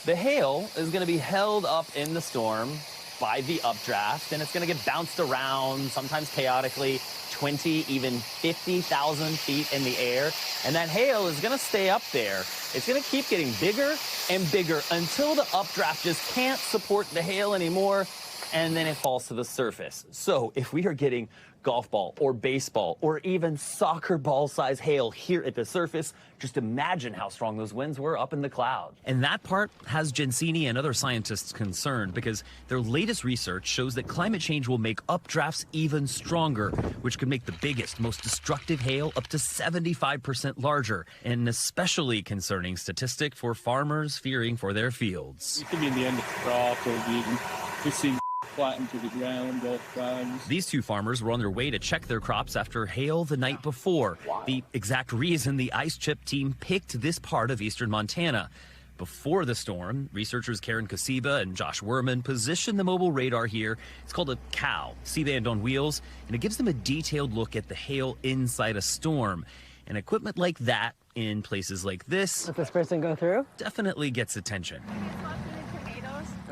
The hail is going to be held up in the storm by the updraft, and it's going to get bounced around, sometimes chaotically, 20, even 50,000 feet in the air. And that hail is going to stay up there. It's going to keep getting bigger and bigger until the updraft just can't support the hail anymore, and then it falls to the surface. So if we are getting golf ball or baseball or even soccer ball size hail here at the surface, just imagine how strong those winds were up in the cloud. And that part has Gensini and other scientists concerned because their latest research shows that climate change will make updrafts even stronger, which could make the biggest, most destructive hail up to 75% larger, an especially concerning statistic for farmers fearing for their fields. It could be the end of the crop, or we've seen flattened to the ground, both sides. These two farmers were on their way to check their crops after hail the night before. Wow. The exact reason the IceChip team picked this part of eastern Montana. Before the storm, researchers Karen Kosiba and Josh Werman positioned the mobile radar here. It's called a COW, C-band on wheels, and it gives them a detailed look at the hail inside a storm. And equipment like that in places like this, let this person go through, definitely gets attention.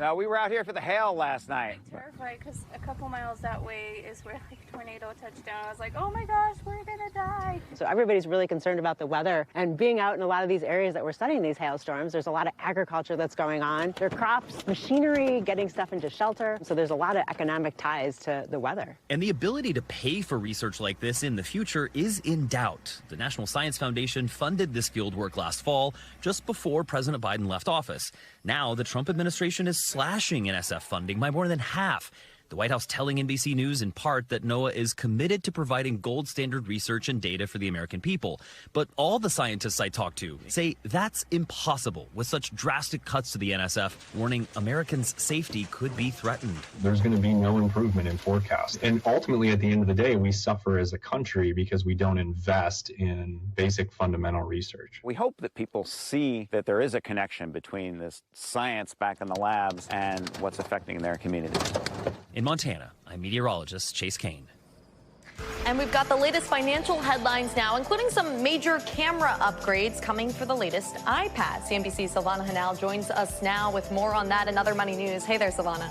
No, we were out here for the hail last night. I'm terrified because a couple miles that way is where a tornado touched down. I was like, oh my gosh, we're gonna die. So everybody's really concerned about the weather, and being out in a lot of these areas that we're studying these hailstorms, there's a lot of agriculture that's going on. There are crops, machinery, getting stuff into shelter. So there's a lot of economic ties to the weather. And the ability to pay for research like this in the future is in doubt. The National Science Foundation funded this field work last fall, just before President Biden left office. Now the Trump administration is slashing NSF funding by more than half. The White House telling NBC News in part that NOAA is committed to providing gold standard research and data for the American people. But all the scientists I talked to say that's impossible with such drastic cuts to the NSF, warning Americans' safety could be threatened. There's going to be no improvement in forecasts. And ultimately, at the end of the day, we suffer as a country because we don't invest in basic fundamental research. We hope that people see that there is a connection between this science back in the labs and what's affecting their communities. In Montana, I'm meteorologist Chase Kane. And we've got the latest financial headlines now, including some major camera upgrades coming for the latest iPad. CNBC's Silvana Hanal joins us now with more on that and other money news. Hey there, Silvana.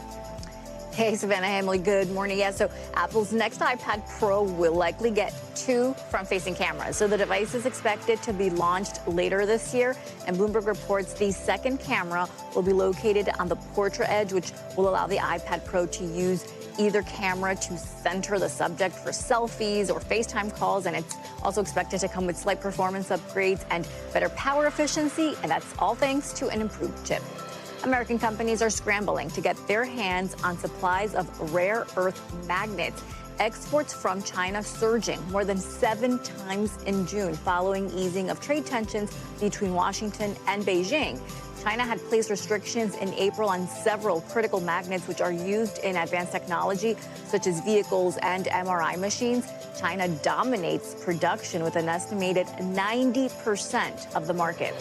Hey, Savannah, Emily, good morning. Yeah, so Apple's next iPad Pro will likely get 2 front-facing cameras. So the device is expected to be launched later this year. And Bloomberg reports the second camera will be located on the portrait edge, which will allow the iPad Pro to use either camera to center the subject for selfies or FaceTime calls. And it's also expected to come with slight performance upgrades and better power efficiency. And that's all thanks to an improved chip. American companies are scrambling to get their hands on supplies of rare earth magnets. Exports from China surging more than 7 times in June following easing of trade tensions between Washington and Beijing. China had placed restrictions in April on several critical magnets which are used in advanced technology, such as vehicles and MRI machines. China dominates production with an estimated 90% of the market.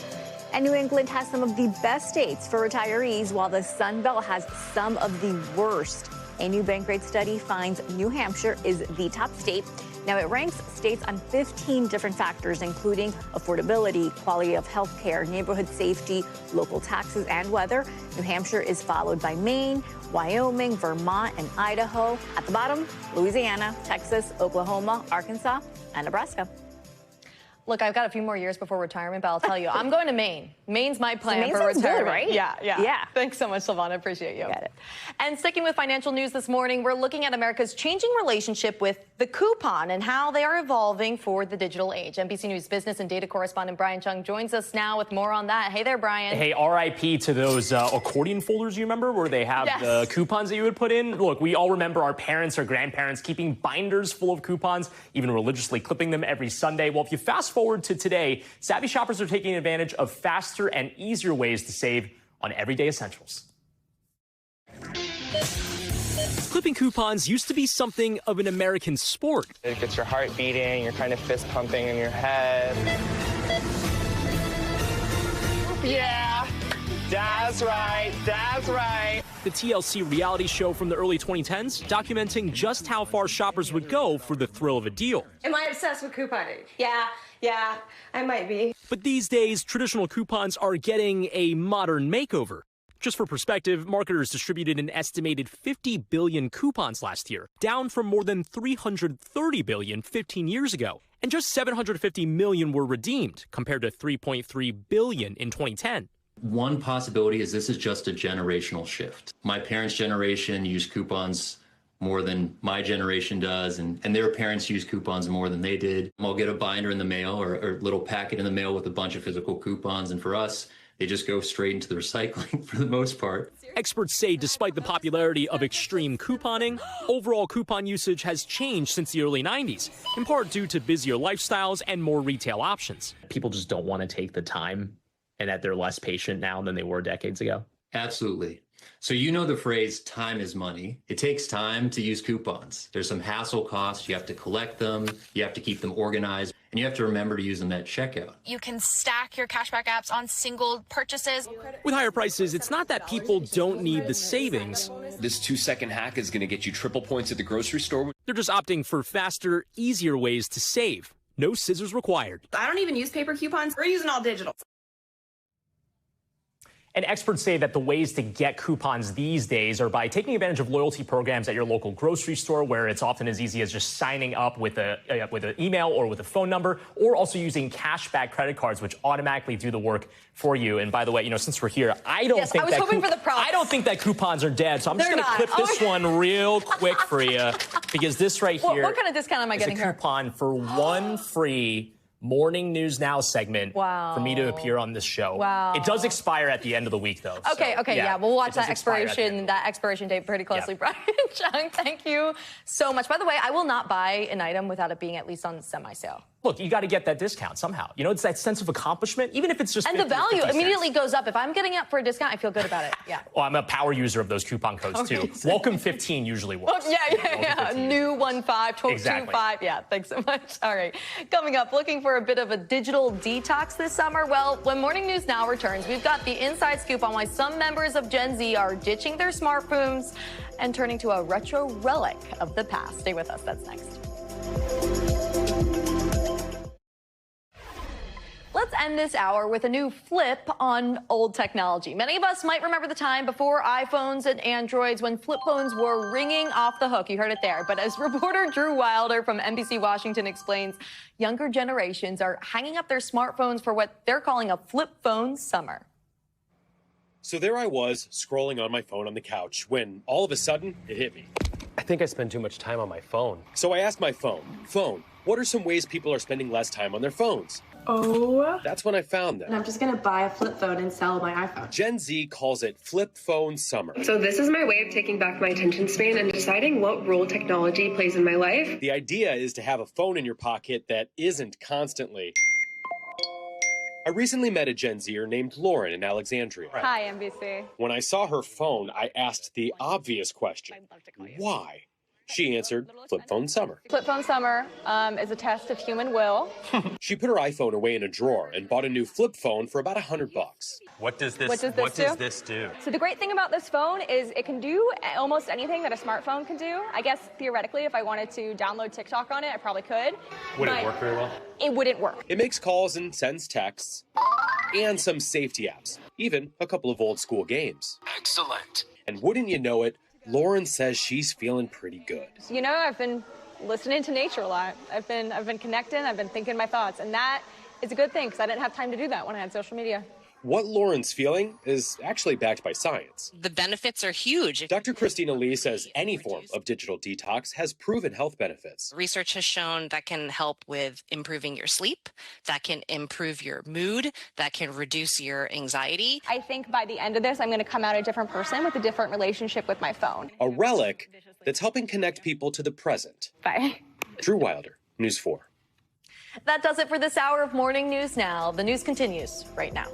And New England has some of the best states for retirees, while the Sun Belt has some of the worst. A new Bankrate study finds New Hampshire is the top state. Now, it ranks states on 15 different factors, including affordability, quality of health care, neighborhood safety, local taxes, and weather. New Hampshire is followed by Maine, Wyoming, Vermont, and Idaho. At the bottom, Louisiana, Texas, Oklahoma, Arkansas, and Nebraska. Look, I've got a few more years before retirement, but I'll tell you, I'm going to Maine. Maine's my plan Maine for sounds retirement. good, right? Yeah. Thanks so much, Silvana. Appreciate you. Got it. And sticking with financial news this morning, we're looking at America's changing relationship with the coupon and how they are evolving for the digital age. NBC News business and data correspondent Brian Chung joins us now with more on that. Hey there, Brian. Hey, RIP to those accordion folders, you remember, where they have the coupons that you would put in? Look, we all remember our parents or grandparents keeping binders full of coupons, even religiously clipping them every Sunday. Well, if you fast forward to today, savvy shoppers are taking advantage of faster and easier ways to save on everyday essentials. Clipping coupons used to be something of an American sport. It gets your heart beating, you're kind of fist pumping in your head. Yeah, that's right, that's right. The TLC reality show from the early 2010s documenting just how far shoppers would go for the thrill of a deal. Am I obsessed with couponing? Yeah, I might be. But these days, traditional coupons are getting a modern makeover. Just for perspective, marketers distributed an estimated 50 billion coupons last year, down from more than 330 billion 15 years ago. And just 750 million were redeemed, compared to 3.3 billion in 2010. One possibility is this is just a generational shift. My parents' generation used coupons more than my generation does, and their parents use coupons more than they did. I'll get a binder in the mail or a little packet in the mail with a bunch of physical coupons, and for us, they just go straight into the recycling for the most part. Experts say despite the popularity of extreme couponing, overall coupon usage has changed since the early 90s, in part due to busier lifestyles and more retail options. People just don't want to take the time, and that they're less patient now than they were decades ago. Absolutely. So you know the phrase, time is money. It takes time to use coupons. There's some hassle costs. You have to collect them. You have to keep them organized. And you have to remember to use them at checkout. You can stack your cashback apps on single purchases. With higher prices, it's not that people don't need the savings. This 2-second hack is going to get you triple points at the grocery store. They're just opting for faster, easier ways to save. No scissors required. I don't even use paper coupons. We're using all digital. And experts say that the ways to get coupons these days are by taking advantage of loyalty programs at your local grocery store, where it's often as easy as just signing up with an email or with a phone number, or also using cashback credit cards, which automatically do the work for you. And by the way, since we're here, I don't think that coupons are dead. So I'm just going to clip this one real quick for you, because this right here. What kind of discount am I getting here? A coupon for one free Morning News Now segment for me to appear on this show. Wow. It does expire at the end of the week, though. Okay, so, we'll watch that expiration date pretty closely, Brian Chung. Thank you so much. By the way, I will not buy an item without it being at least on semi-sale. Look, you got to get that discount somehow. It's that sense of accomplishment, even if it's just. And the value immediately goes up. If I'm getting it for a discount, I feel good about it. Yeah. Well, I'm a power user of those coupon codes too. Welcome 15 usually works. Yeah. New 15, 25. Yeah. Thanks so much. All right. Coming up, looking for a bit of a digital detox this summer. Well, when Morning News Now returns, we've got the inside scoop on why some members of Gen Z are ditching their smartphones and turning to a retro relic of the past. Stay with us. That's next. Let's end this hour with a new flip on old technology. Many of us might remember the time before iPhones and Androids when flip phones were ringing off the hook. You heard it there. But as reporter Drew Wilder from NBC Washington explains, younger generations are hanging up their smartphones for what they're calling a flip phone summer. So there I was, scrolling on my phone on the couch, when all of a sudden it hit me. I think I spend too much time on my phone. So I asked my phone, what are some ways people are spending less time on their phones? Oh. That's when I found them. And I'm just going to buy a flip phone and sell my iPhone. Gen Z calls it flip phone summer. So this is my way of taking back my attention span and deciding what role technology plays in my life. The idea is to have a phone in your pocket that isn't constantly I recently met a Gen Zer named Lauren in Alexandria. Hi, NBC. When I saw her phone, I asked the obvious question, why? She answered, flip phone summer. Flip phone summer is a test of human will. She put her iPhone away in a drawer and bought a new flip phone for about $100. What does this do? So the great thing about this phone is it can do almost anything that a smartphone can do. I guess theoretically, if I wanted to download TikTok on it, I probably could. Would it work very well? It wouldn't work. It makes calls and sends texts and some safety apps, even a couple of old school games. Excellent. And wouldn't you know it, Lauren says she's feeling pretty good. You know, I've been listening to nature a lot. I've been connecting, I've been thinking my thoughts, and that is a good thing because I didn't have time to do that when I had social media. What Lauren's feeling is actually backed by science. The benefits are huge. Dr. Christina Lee says any form of digital detox has proven health benefits. Research has shown that can help with improving your sleep, that can improve your mood, that can reduce your anxiety. I think by the end of this, I'm going to come out a different person with a different relationship with my phone. A relic that's helping connect people to the present. Bye. Drew Wilder, News 4. That does it for this hour of Morning News Now. The news continues right now.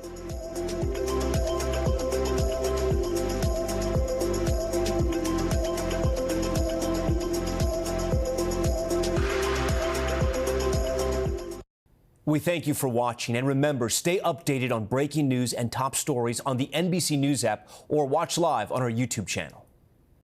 We thank you for watching, and remember, stay updated on breaking news and top stories on the NBC News app or watch live on our YouTube channel.